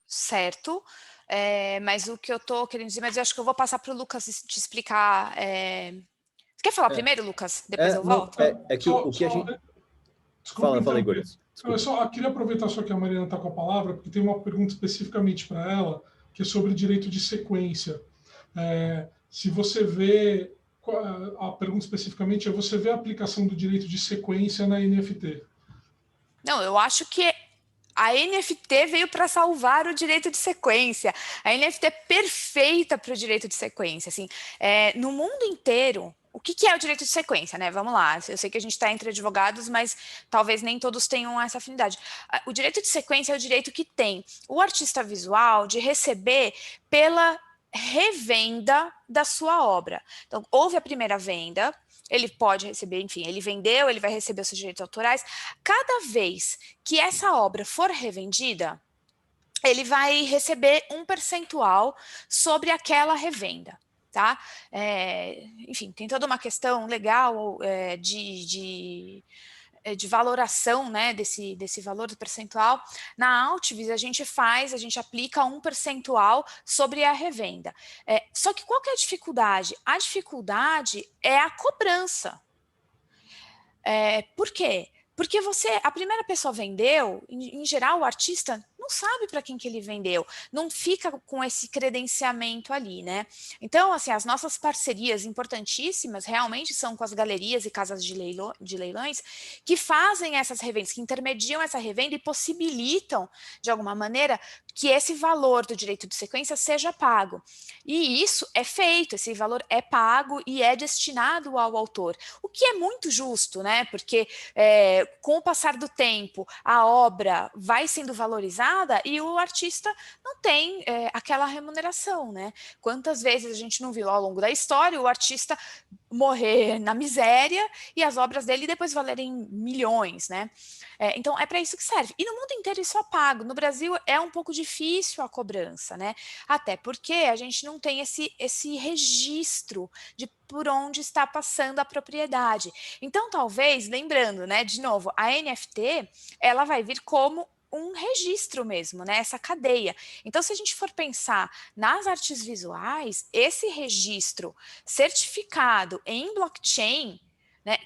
Certo. Mas o que eu estou querendo dizer, mas eu acho que eu vou passar para o Lucas te explicar. Você quer falar primeiro, Lucas? Depois eu volto? O que a gente... Fala, Igor. Eu só queria aproveitar só que a Mariana está com a palavra, porque tem uma pergunta especificamente para ela, que é sobre direito de sequência. Se você vê, a pergunta especificamente é, você vê a aplicação do direito de sequência na NFT? Não, eu acho que a NFT veio para salvar o direito de sequência. A NFT é perfeita para o direito de sequência. Assim, no mundo inteiro, o que é o direito de sequência, né? Vamos lá, eu sei que a gente está entre advogados, mas talvez nem todos tenham essa afinidade. O direito de sequência é o direito que tem o artista visual de receber pela revenda da sua obra. Então, houve a primeira venda, ele pode receber, enfim, ele vendeu, ele vai receber os seus direitos autorais. Cada vez que essa obra for revendida, ele vai receber um percentual sobre aquela revenda. Tá? Enfim, tem toda uma questão legal de valoração, né, desse valor do percentual. Na Altivis, a gente aplica um percentual sobre a revenda. Só que qual que é a dificuldade? A dificuldade é a cobrança. Por quê? Porque a primeira pessoa vendeu, em geral, o artista não sabe para quem que ele vendeu, não fica com esse credenciamento ali, né? Então, assim, as nossas parcerias importantíssimas realmente são com as galerias e casas de leilões que fazem essas revendas, que intermediam essa revenda e possibilitam, de alguma maneira, que esse valor do direito de sequência seja pago. E isso é feito, esse valor é pago e é destinado ao autor, o que é muito justo, né? Porque com o passar do tempo, a obra vai sendo valorizada e o artista não tem aquela remuneração, né? Quantas vezes a gente não viu ao longo da história o artista morrer na miséria e as obras dele depois valerem milhões, né? Então, é para isso que serve. E no mundo inteiro isso é pago. No Brasil é um pouco difícil a cobrança, né? Até porque a gente não tem esse registro de por onde está passando a propriedade. Então, talvez, lembrando, né, de novo, a NFT, ela vai vir como um registro mesmo, né? Essa cadeia. Então, se a gente for pensar nas artes visuais, esse registro certificado em blockchain, né,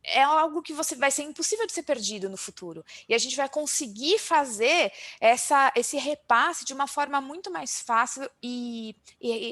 é algo que vai ser impossível de ser perdido no futuro. E a gente vai conseguir fazer esse repasse de uma forma muito mais fácil e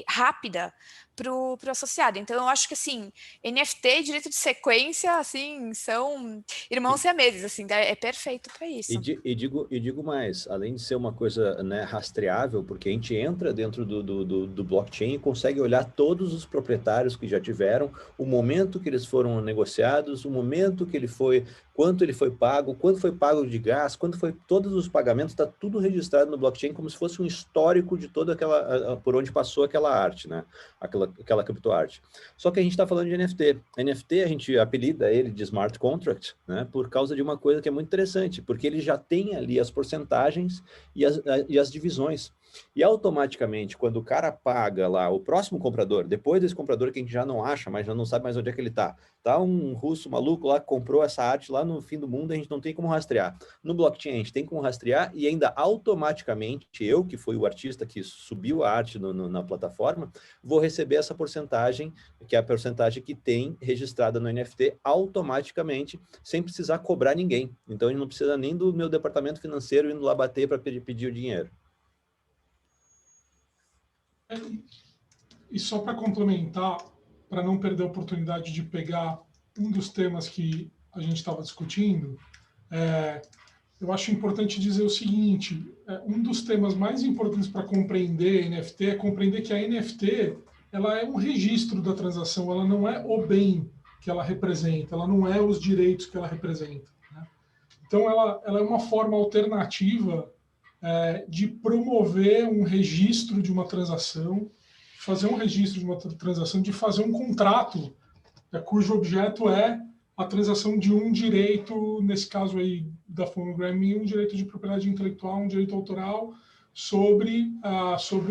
rápida para o associado. Então, eu acho que, assim, NFT e direito de sequência, assim, são irmãos siameses, assim, é perfeito para isso. E digo mais, além de ser uma coisa, né, rastreável, porque a gente entra dentro do blockchain e consegue olhar todos os proprietários que já tiveram, o momento que eles foram negociados, o momento que ele foi, quanto ele foi pago, quanto foi pago de gás, quanto foi todos os pagamentos, está tudo registrado no blockchain como se fosse um histórico de toda aquela, por onde passou aquela arte, né? Aquela criptoarte. Só que a gente está falando de NFT. NFT a gente apelida ele de smart contract, né? Por causa de uma coisa que é muito interessante, porque ele já tem ali as porcentagens e as divisões. E automaticamente, quando o cara paga lá, o próximo comprador, depois desse comprador que a gente já não acha, mas já não sabe mais onde é que ele tá um russo maluco lá que comprou essa arte lá no fim do mundo, a gente não tem como rastrear. No blockchain a gente tem como rastrear e ainda automaticamente, eu que fui o artista que subiu a arte na plataforma, vou receber essa porcentagem, que é a porcentagem que tem registrada no NFT automaticamente, sem precisar cobrar ninguém. Então, ele não precisa nem do meu departamento financeiro indo lá bater para pedir o dinheiro. E só para complementar, para não perder a oportunidade de pegar um dos temas que a gente estava discutindo, eu acho importante dizer o seguinte, um dos temas mais importantes para compreender a NFT é compreender que a NFT ela é um registro da transação, ela não é o bem que ela representa, ela não é os direitos que ela representa, né? Então, ela é uma forma alternativa de promover um registro de uma transação, fazer um registro de uma transação, de fazer um contrato cujo objeto é a transação de um direito, nesse caso aí da Phonogram, um direito de propriedade intelectual, um direito autoral sobre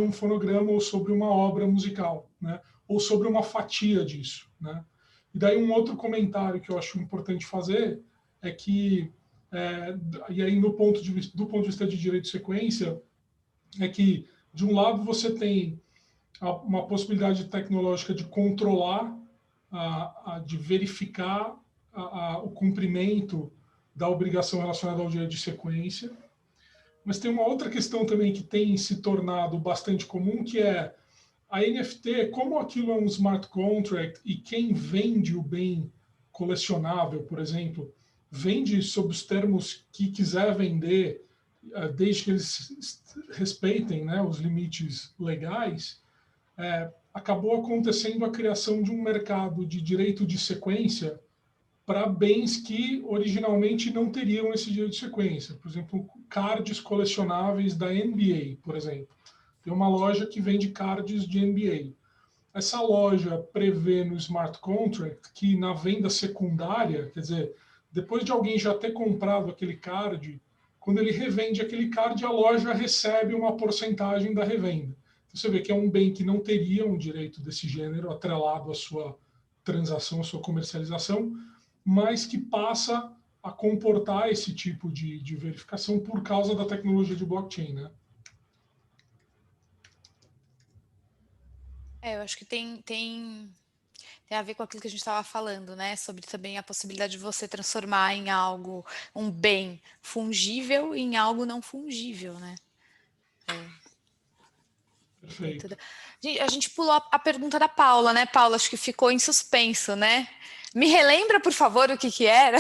um fonograma ou sobre uma obra musical, né? Ou sobre uma fatia disso, né? E daí um outro comentário que eu acho importante fazer é que, e aí do ponto de vista de direito de sequência, é que, de um lado, você tem uma possibilidade tecnológica de controlar, de verificar o cumprimento da obrigação relacionada ao direito de sequência. Mas tem uma outra questão também que tem se tornado bastante comum, que é a NFT, como aquilo é um smart contract e quem vende o bem colecionável, por exemplo, vende sob os termos que quiser vender, desde que eles respeitem, né, os limites legais, acabou acontecendo a criação de um mercado de direito de sequência para bens que originalmente não teriam esse direito de sequência. Por exemplo, cards colecionáveis da NBA, por exemplo. Tem uma loja que vende cards de NBA. Essa loja prevê no smart contract que na venda secundária, quer dizer, depois de alguém já ter comprado aquele card, quando ele revende aquele card, a loja recebe uma porcentagem da revenda. Então, você vê que é um bem que não teria um direito desse gênero atrelado à sua transação, à sua comercialização, mas que passa a comportar esse tipo de verificação por causa da tecnologia de blockchain, né? Eu acho que tem a ver com aquilo que a gente estava falando, né? Sobre também a possibilidade de você transformar em algo, um bem fungível em algo não fungível, né? Perfeito. A gente pulou a pergunta da Paula, né, Paula? Acho que ficou em suspenso, né? Me relembra, por favor, o que era?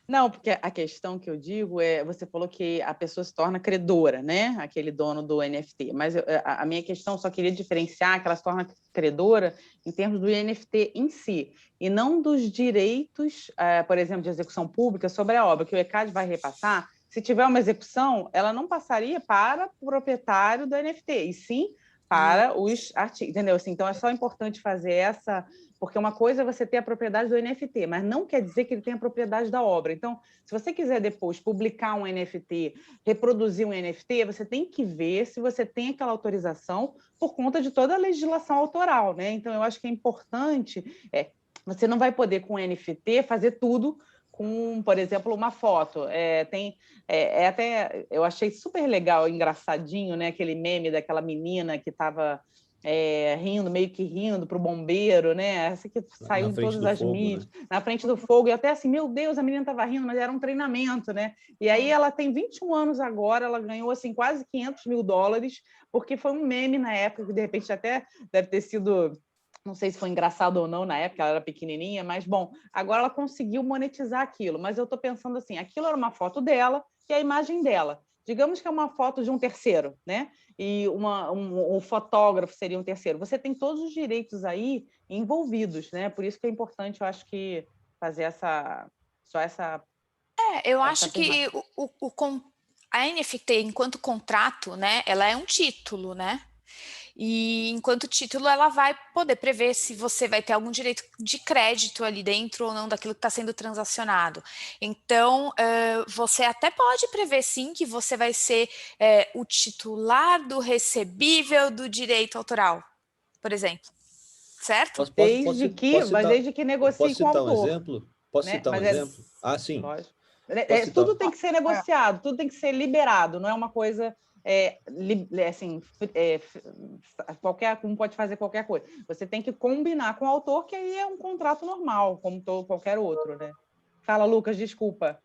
Não, porque a questão que eu digo é, você falou que a pessoa se torna credora, né? Aquele dono do NFT. Mas a minha questão, só queria diferenciar que ela se torna credora em termos do NFT em si, e não dos direitos, por exemplo, de execução pública sobre a obra, que o ECAD vai repassar. Se tiver uma execução, ela não passaria para o proprietário do NFT, e sim para os artistas, entendeu? Assim, então, é só importante fazer essa... Porque uma coisa é você ter a propriedade do NFT, mas não quer dizer que ele tenha a propriedade da obra. Então, se você quiser depois publicar um NFT, reproduzir um NFT, você tem que ver se você tem aquela autorização por conta de toda a legislação autoral, né? Então, eu acho que é importante... você não vai poder, com NFT, fazer tudo com, por exemplo, uma foto. Até, eu achei super legal, engraçadinho, né? Aquele meme daquela menina que estava rindo, meio que rindo para o bombeiro, né? Essa que saiu em todas as mídias, né? Na frente do fogo, e até assim, meu Deus, a menina estava rindo, mas era um treinamento, né? E aí ela tem 21 anos agora, ela ganhou assim, quase $500 mil, porque foi um meme na época, que de repente até deve ter sido... Não sei se foi engraçado ou não na época, ela era pequenininha, mas, bom, agora ela conseguiu monetizar aquilo. Mas eu estou pensando assim, aquilo era uma foto dela e a imagem dela. Digamos que é uma foto de um terceiro, né? E um fotógrafo seria um terceiro. Você tem todos os direitos aí envolvidos, né? Por isso que é importante, eu acho que fazer essa eu acho que a NFT, enquanto contrato, né, ela é um título, né? E enquanto título, ela vai poder prever se você vai ter algum direito de crédito ali dentro ou não daquilo que está sendo transacionado. Então, você até pode prever, sim, que você vai ser o titular do recebível do direito autoral, por exemplo. Certo? Desde que negocie com o autor. Posso citar um exemplo? Posso citar um exemplo? Sim. Lógico. Tudo tem que ser negociado, tudo tem que ser liberado, não é uma coisa... assim, qualquer um pode fazer qualquer coisa. Você tem que combinar com o autor, que aí é um contrato normal, como qualquer outro, né? Fala, Lucas, desculpa.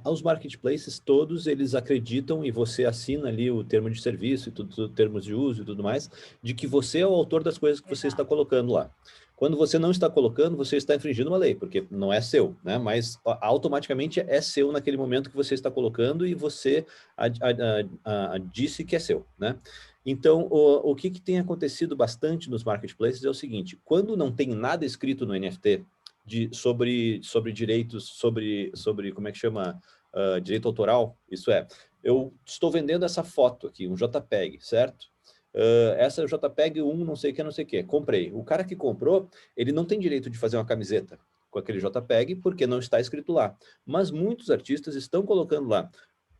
Os marketplaces todos, eles acreditam, e você assina ali o termo de serviço, e tudo, termos de uso e tudo mais, de que você é o autor das coisas que você está colocando lá. Quando você não está colocando, você está infringindo uma lei, porque não é seu, né? Mas automaticamente é seu naquele momento que você está colocando e você disse que é seu, né? Então, o que tem acontecido bastante nos marketplaces é o seguinte: quando não tem nada escrito no NFT sobre direitos, sobre como é que chama, direito autoral, isso é, eu estou vendendo essa foto aqui, um JPEG, certo? Essa JPEG não sei o que, comprei. O cara que comprou, ele não tem direito de fazer uma camiseta com aquele JPEG, porque não está escrito lá. Mas muitos artistas estão colocando lá: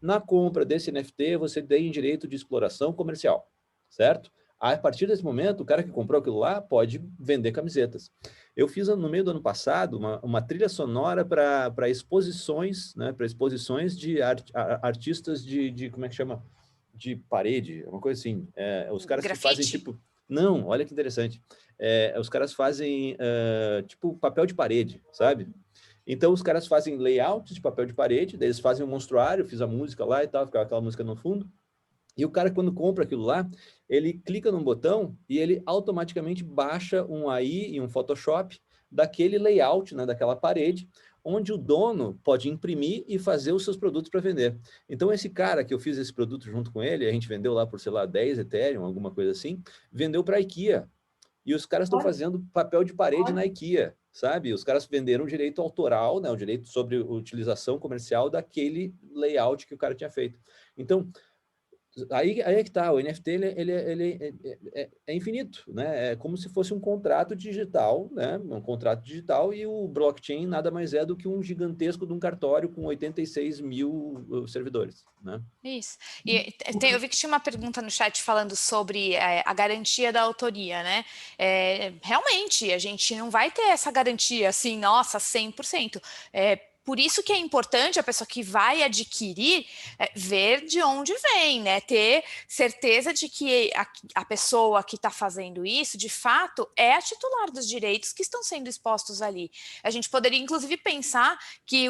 na compra desse NFT, você tem direito de exploração comercial, certo? A partir desse momento, o cara que comprou aquilo lá pode vender camisetas. Eu fiz no meio do ano passado uma trilha sonora para exposições, né? Para exposições de artistas de como é que chama? De parede, uma coisa assim. Os caras grafite? Que fazem tipo... Não, olha que interessante. Os caras fazem tipo papel de parede, sabe? Então os caras fazem layouts de papel de parede, daí eles fazem um monstruário, fiz a música lá e tal, ficava aquela música no fundo. E o cara, quando compra aquilo lá, ele clica num botão e ele automaticamente baixa um AI e um Photoshop daquele layout, né, daquela parede, onde o dono pode imprimir e fazer os seus produtos para vender. Então, esse cara que eu fiz esse produto junto com ele, a gente vendeu lá por, sei lá, 10 Ethereum, alguma coisa assim, vendeu para a IKEA. E os caras estão fazendo papel de parede na IKEA, sabe? Os caras venderam o direito autoral, né, o direito sobre utilização comercial daquele layout que o cara tinha feito. Então, aí é que tá, o NFT ele é infinito, né? É como se fosse um contrato digital, né? Um contrato digital, e o blockchain nada mais é do que um gigantesco de um cartório com 86 mil servidores, né? Isso. E eu vi que tinha uma pergunta no chat falando sobre a garantia da autoria, né? Realmente, a gente não vai ter essa garantia assim, nossa, 100%. por isso que é importante a pessoa que vai adquirir ver de onde vem, né? Ter certeza de que a pessoa que está fazendo isso, de fato, é a titular dos direitos que estão sendo expostos ali. A gente poderia, inclusive, pensar que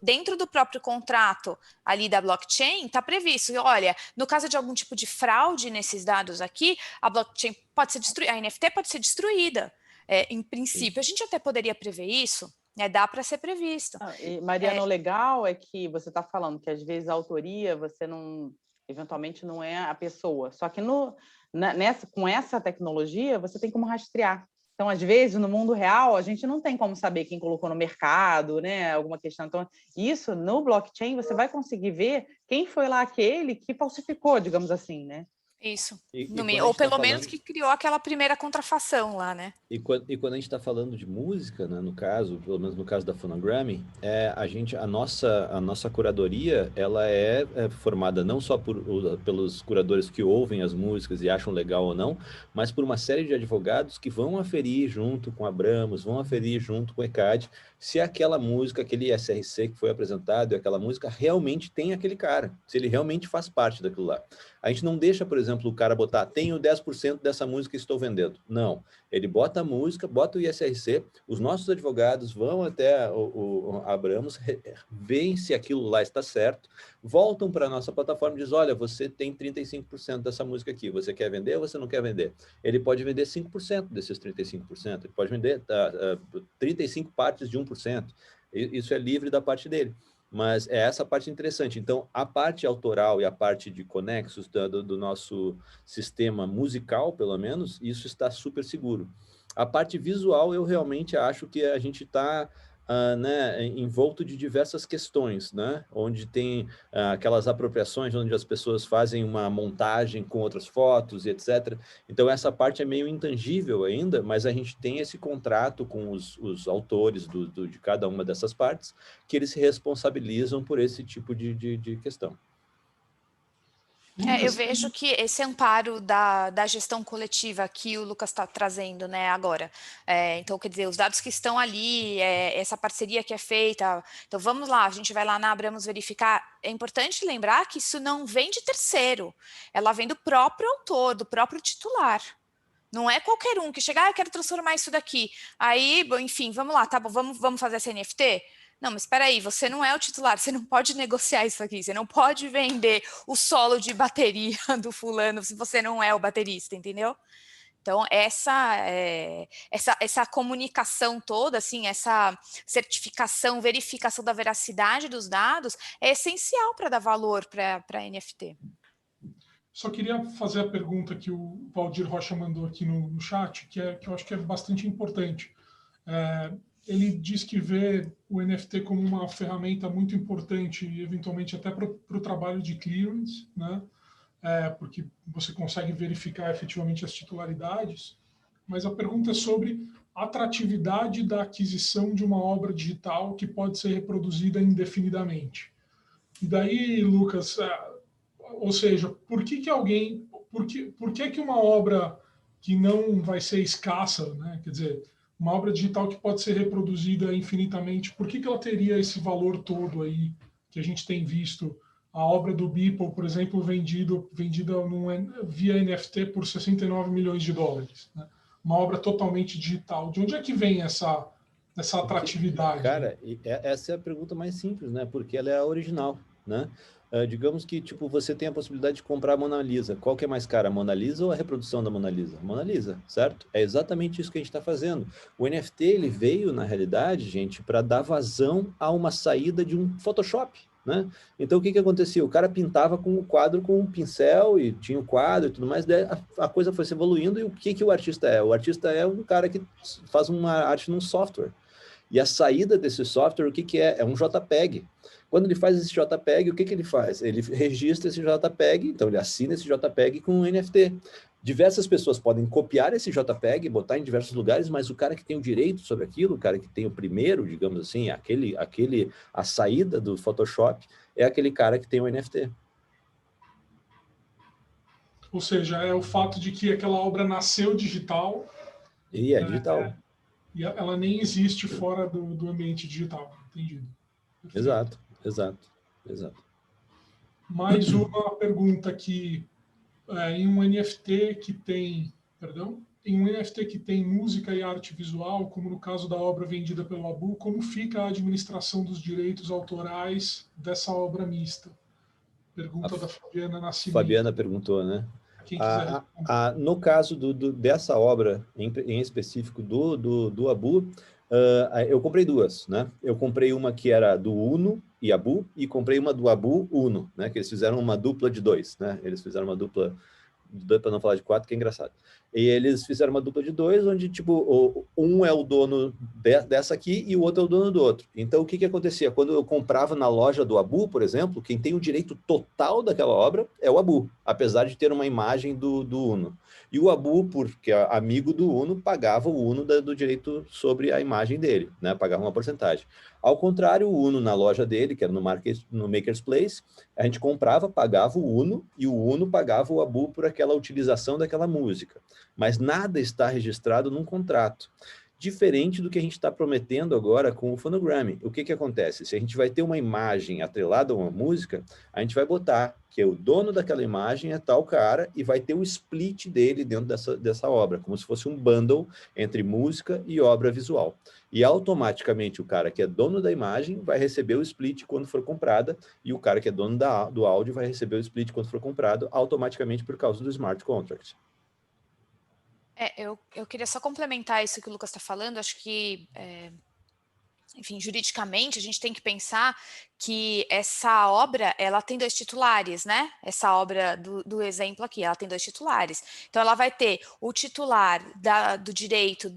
dentro do próprio contrato ali da blockchain está previsto, olha, no caso de algum tipo de fraude nesses dados aqui, a blockchain pode ser destruída, a NFT pode ser destruída. Em princípio, a gente até poderia prever isso, né? Dá para ser previsto. Mariana, o legal é que você está falando que às vezes a autoria você não, eventualmente não é a pessoa, só que com essa tecnologia você tem como rastrear. Então, às vezes, no mundo real, a gente não tem como saber quem colocou no mercado, né? Alguma questão. Então, isso no blockchain você vai conseguir ver quem foi lá aquele que falsificou, digamos assim, né? Isso. Ou pelo menos que criou aquela primeira contrafação lá, né? E quando a gente está falando de música, né, no caso, pelo menos no caso da Phonogram, a nossa curadoria, ela é formada não só pelos curadores que ouvem as músicas e acham legal ou não, mas por uma série de advogados que vão aferir junto com a Abramos, vão aferir junto com o ECAD, se aquela música, aquele SRC que foi apresentado, e aquela música realmente tem aquele cara, se ele realmente faz parte daquilo lá. A gente não deixa, por exemplo, o cara botar, tenho 10% dessa música que estou vendendo. Não. Ele bota a música, bota o ISRC, os nossos advogados vão até o Abramos, veem se aquilo lá está certo, voltam para a nossa plataforma e dizem, olha, você tem 35% dessa música aqui, você quer vender ou você não quer vender? Ele pode vender 5% desses 35%, ele pode vender 35 partes de 1%, isso é livre da parte dele. Mas é essa parte interessante. Então, a parte autoral e a parte de conexos do nosso sistema musical, pelo menos, isso está super seguro. A parte visual, eu realmente acho que a gente está né, envolto de diversas questões, né? Onde tem aquelas apropriações, onde as pessoas fazem uma montagem com outras fotos e etc. Então, essa parte é meio intangível ainda, mas a gente tem esse contrato com os autores de cada uma dessas partes, que eles se responsabilizam por esse tipo de questão. Eu vejo que esse amparo da gestão coletiva que o Lucas está trazendo, né, agora. Então, quer dizer, os dados que estão ali, essa parceria que é feita. Então, vamos lá, a gente vai lá na Abramos verificar. É importante lembrar que isso não vem de terceiro, ela vem do próprio autor, do próprio titular. Não é qualquer um que chega, eu quero transformar isso daqui. Aí, enfim, vamos lá, tá bom, vamos fazer essa NFT? Não, mas espera aí, você não é o titular, você não pode negociar isso aqui, você não pode vender o solo de bateria do fulano se você não é o baterista, entendeu? Então, essa comunicação toda, assim, essa certificação, verificação da veracidade dos dados é essencial para dar valor para a NFT. Só queria fazer a pergunta que o Valdir Rocha mandou aqui no chat, que eu acho que é bastante importante. Ele diz que vê o NFT como uma ferramenta muito importante, eventualmente até para o trabalho de clearance, né? Porque você consegue verificar efetivamente as titularidades. Mas a pergunta é sobre a atratividade da aquisição de uma obra digital que pode ser reproduzida indefinidamente. E daí, Lucas, ou seja, por que uma obra que não vai ser escassa, né? Quer dizer, uma obra digital que pode ser reproduzida infinitamente, por que ela teria esse valor todo aí que a gente tem visto? A obra do Beeple, por exemplo, vendida via NFT por 69 milhões de dólares. Né? Uma obra totalmente digital. De onde é que vem essa atratividade? Cara, essa é a pergunta mais simples, né? Porque ela é a original, né? Digamos que tipo, você tem a possibilidade de comprar a Mona Lisa. Qual que é mais cara, a Mona Lisa ou a reprodução da Mona Lisa? Mona Lisa, certo? É exatamente isso que a gente está fazendo. O NFT ele veio, na realidade, gente, para dar vazão a uma saída de um Photoshop. Né? Então, o que acontecia? O cara pintava com o quadro com um pincel e tinha o quadro e tudo mais, daí a coisa foi se evoluindo. E o que o artista é? O artista é um cara que faz uma arte num software. E a saída desse software, o que é? É um JPEG. Quando ele faz esse JPEG, o que ele faz? Ele registra esse JPEG, então ele assina esse JPEG com um NFT. Diversas pessoas podem copiar esse JPEG, botar em diversos lugares, mas o cara que tem o direito sobre aquilo, o cara que tem o primeiro, digamos assim, a saída do Photoshop, é aquele cara que tem o NFT. Ou seja, é o fato de que aquela obra nasceu digital. E é digital. E ela nem existe fora do ambiente digital. Entendido. Exato. Mais uma pergunta aqui. Em um NFT que tem, música e arte visual, como no caso da obra vendida pelo Abu, como fica a administração dos direitos autorais dessa obra mista? Pergunta da Fabiana Nascimento. Fabiana perguntou, né? Quem quiser no caso dessa obra, em específico do Abu, eu comprei duas, né? Eu comprei uma que era do Uno e Abu, e comprei uma do Abu Uno, né? Que eles fizeram uma dupla de dois, né? Eles fizeram uma dupla, para não falar de quatro, que é engraçado. E eles fizeram uma dupla de dois, onde, tipo, um é o dono dessa aqui e o outro é o dono do outro. Então, o que acontecia? Quando eu comprava na loja do Abu, por exemplo, quem tem o direito total daquela obra é o Abu, apesar de ter uma imagem do Uno. E o Abu, porque é amigo do Uno, pagava o Uno do direito sobre a imagem dele, né? Pagava uma porcentagem. Ao contrário, o Uno na loja dele, que era no Maker's Place, a gente comprava, pagava o Uno, e o Uno pagava o Abu por aquela utilização daquela música. Mas nada está registrado num contrato. Diferente do que a gente está prometendo agora com o Phonogram. O que acontece? Se a gente vai ter uma imagem atrelada a uma música, a gente vai botar que o dono daquela imagem é tal cara e vai ter o split dele dentro dessa obra, como se fosse um bundle entre música e obra visual. E automaticamente o cara que é dono da imagem vai receber o split quando for comprada, e o cara que é dono do áudio vai receber o split quando for comprado, automaticamente por causa do smart contract. Eu queria só complementar isso que o Lucas está falando. Acho que, enfim, juridicamente, a gente tem que pensar que essa obra, ela tem dois titulares, né? Essa obra do exemplo aqui, ela tem dois titulares. Então, ela vai ter o titular do direito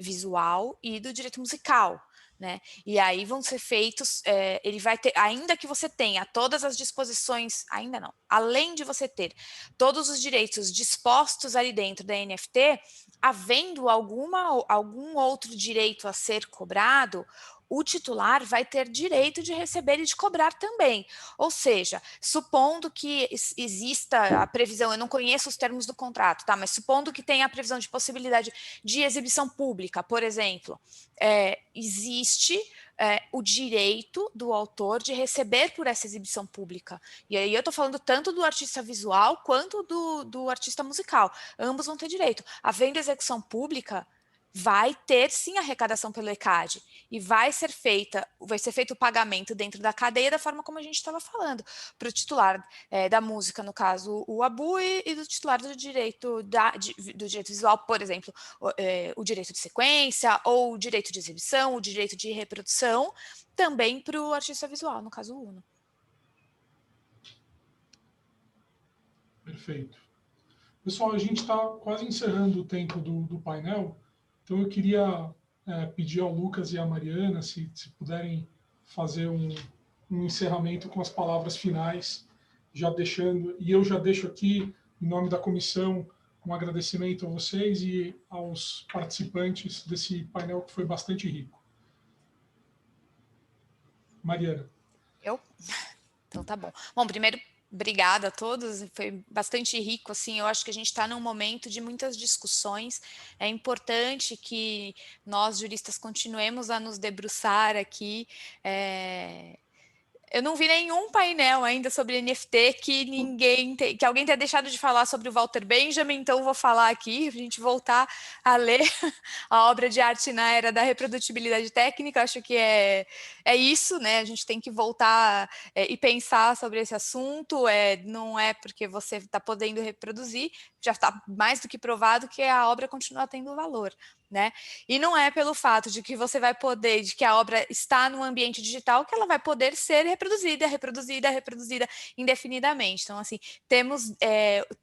visual e do direito musical, né? E aí vão ser feitos, ele vai ter, ainda que você tenha todas as disposições, ainda não, além de você ter todos os direitos dispostos ali dentro da NFT, havendo algum outro direito a ser cobrado, o titular vai ter direito de receber e de cobrar também. Ou seja, supondo que exista a previsão, eu não conheço os termos do contrato, tá? Mas supondo que tenha a previsão de possibilidade de exibição pública, por exemplo, existe o direito do autor de receber por essa exibição pública. E aí eu estou falando tanto do artista visual quanto do artista musical. Ambos vão ter direito. Havendo execução pública, vai ter sim arrecadação pelo ECAD e vai ser feito o pagamento dentro da cadeia da forma como a gente estava falando, para o titular da música, no caso o Abu, e do titular do direito do direito visual, por exemplo, o direito de sequência, ou o direito de exibição, o direito de reprodução, também para o artista visual, no caso o Uno. Perfeito. Pessoal, a gente está quase encerrando o tempo do painel. Então, eu queria pedir ao Lucas e à Mariana, se puderem fazer um encerramento com as palavras finais, e eu já deixo aqui, em nome da comissão, um agradecimento a vocês e aos participantes desse painel, que foi bastante rico. Mariana. Então, tá bom. Bom, primeiro, obrigada a todos, foi bastante rico, assim, eu acho que a gente está num momento de muitas discussões, é importante que nós, juristas, continuemos a nos debruçar aqui. Eu não vi nenhum painel ainda sobre NFT que alguém tenha deixado de falar sobre o Walter Benjamin, então eu vou falar aqui, para a gente voltar a ler a obra de arte na era da reprodutibilidade técnica. Acho que é isso, né? A gente tem que voltar e pensar sobre esse assunto. Não é porque você está podendo reproduzir, já está mais do que provado que a obra continua tendo valor, né? E não é pelo fato de que você vai poder, de que a obra está no ambiente digital, que ela vai poder ser reproduzida indefinidamente. Então, assim, temos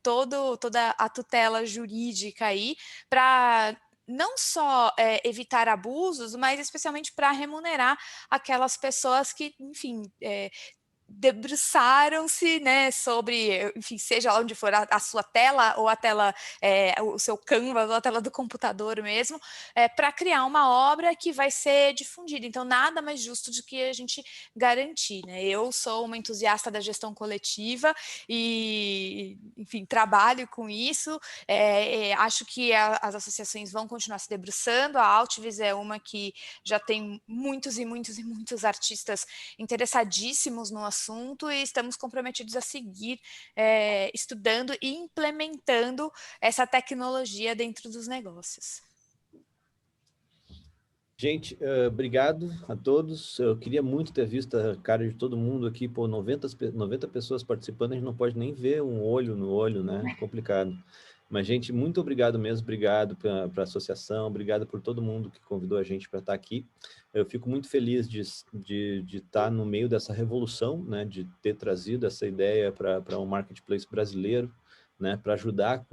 toda a tutela jurídica aí para não só evitar abusos, mas especialmente para remunerar aquelas pessoas que, enfim, debruçaram-se, né, sobre, enfim, seja lá onde for a sua tela, ou a tela, o seu Canvas, ou a tela do computador mesmo, para criar uma obra que vai ser difundida. Então, nada mais justo do que a gente garantir, né? Eu sou uma entusiasta da gestão coletiva e, enfim, trabalho com isso. Acho que as associações vão continuar se debruçando. A Altivis é uma que já tem muitos e muitos e muitos artistas interessadíssimos no assunto e estamos comprometidos a seguir estudando e implementando essa tecnologia dentro dos negócios. Gente, obrigado a todos. Eu queria muito ter visto a cara de todo mundo aqui, pô, 90 pessoas participando, a gente não pode nem ver um olho no olho, né? Complicado. Mas, gente, muito obrigado mesmo, obrigado para a associação, obrigado por todo mundo que convidou a gente para estar aqui. Eu fico muito feliz de estar no meio dessa revolução, né, de ter trazido essa ideia para um marketplace brasileiro, né, para ajudar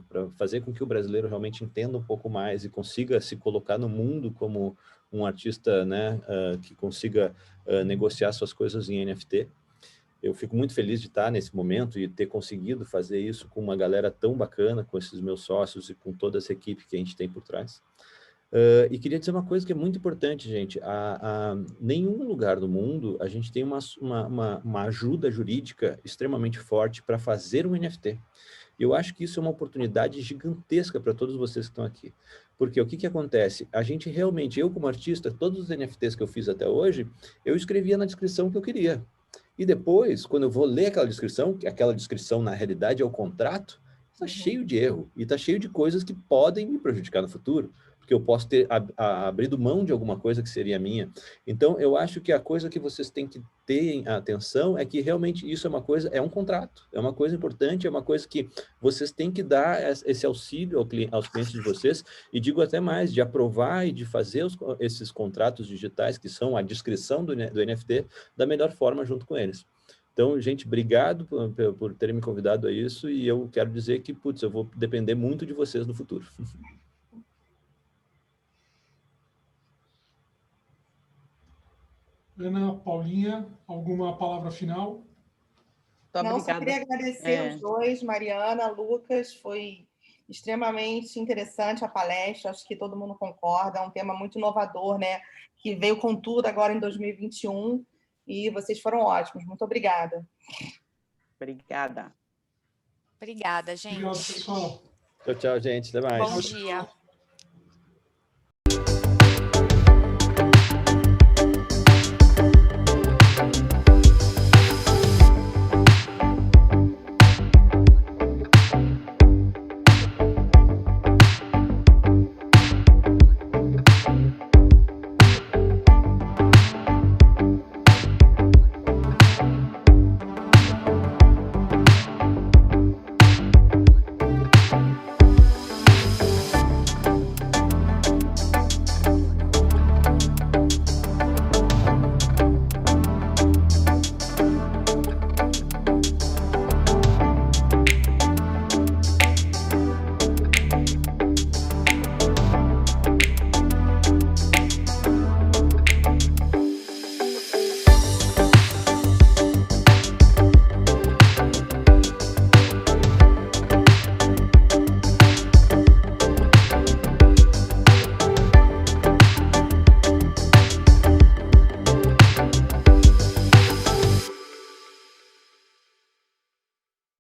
para fazer com que o brasileiro realmente entenda um pouco mais e consiga se colocar no mundo como um artista, né, que consiga negociar suas coisas em NFT. Eu fico muito feliz de estar nesse momento e ter conseguido fazer isso com uma galera tão bacana, com esses meus sócios e com toda essa equipe que a gente tem por trás. E queria dizer uma coisa que é muito importante, gente. Nenhum lugar do mundo a gente tem uma ajuda jurídica extremamente forte para fazer um NFT. Eu acho que isso é uma oportunidade gigantesca para todos vocês que estão aqui. Porque o que acontece? A gente realmente, eu como artista, todos os NFTs que eu fiz até hoje, eu escrevia na descrição que eu queria. E depois, quando eu vou ler aquela descrição, que aquela descrição na realidade é o contrato, está cheio de erro e está cheio de coisas que podem me prejudicar no futuro, porque eu posso ter abrido mão de alguma coisa que seria minha. Então, eu acho que a coisa que vocês têm que ter atenção é que realmente isso é um contrato, é uma coisa importante, é uma coisa que vocês têm que dar esse auxílio aos clientes de vocês, e digo até mais, de aprovar e de fazer esses contratos digitais, que são a descrição do NFT, da melhor forma junto com eles. Então, gente, obrigado por terem me convidado a isso, e eu quero dizer que, putz, eu vou depender muito de vocês no futuro. Ana, Paulinha, alguma palavra final? Não, só queria agradecer os dois, Mariana, Lucas, foi extremamente interessante a palestra, acho que todo mundo concorda, é um tema muito inovador, né? Que veio com tudo agora em 2021, e vocês foram ótimos. Muito obrigada. Obrigada. Obrigada, gente. Obrigado, pessoal. Tchau, tchau, gente. Até mais. Bom dia.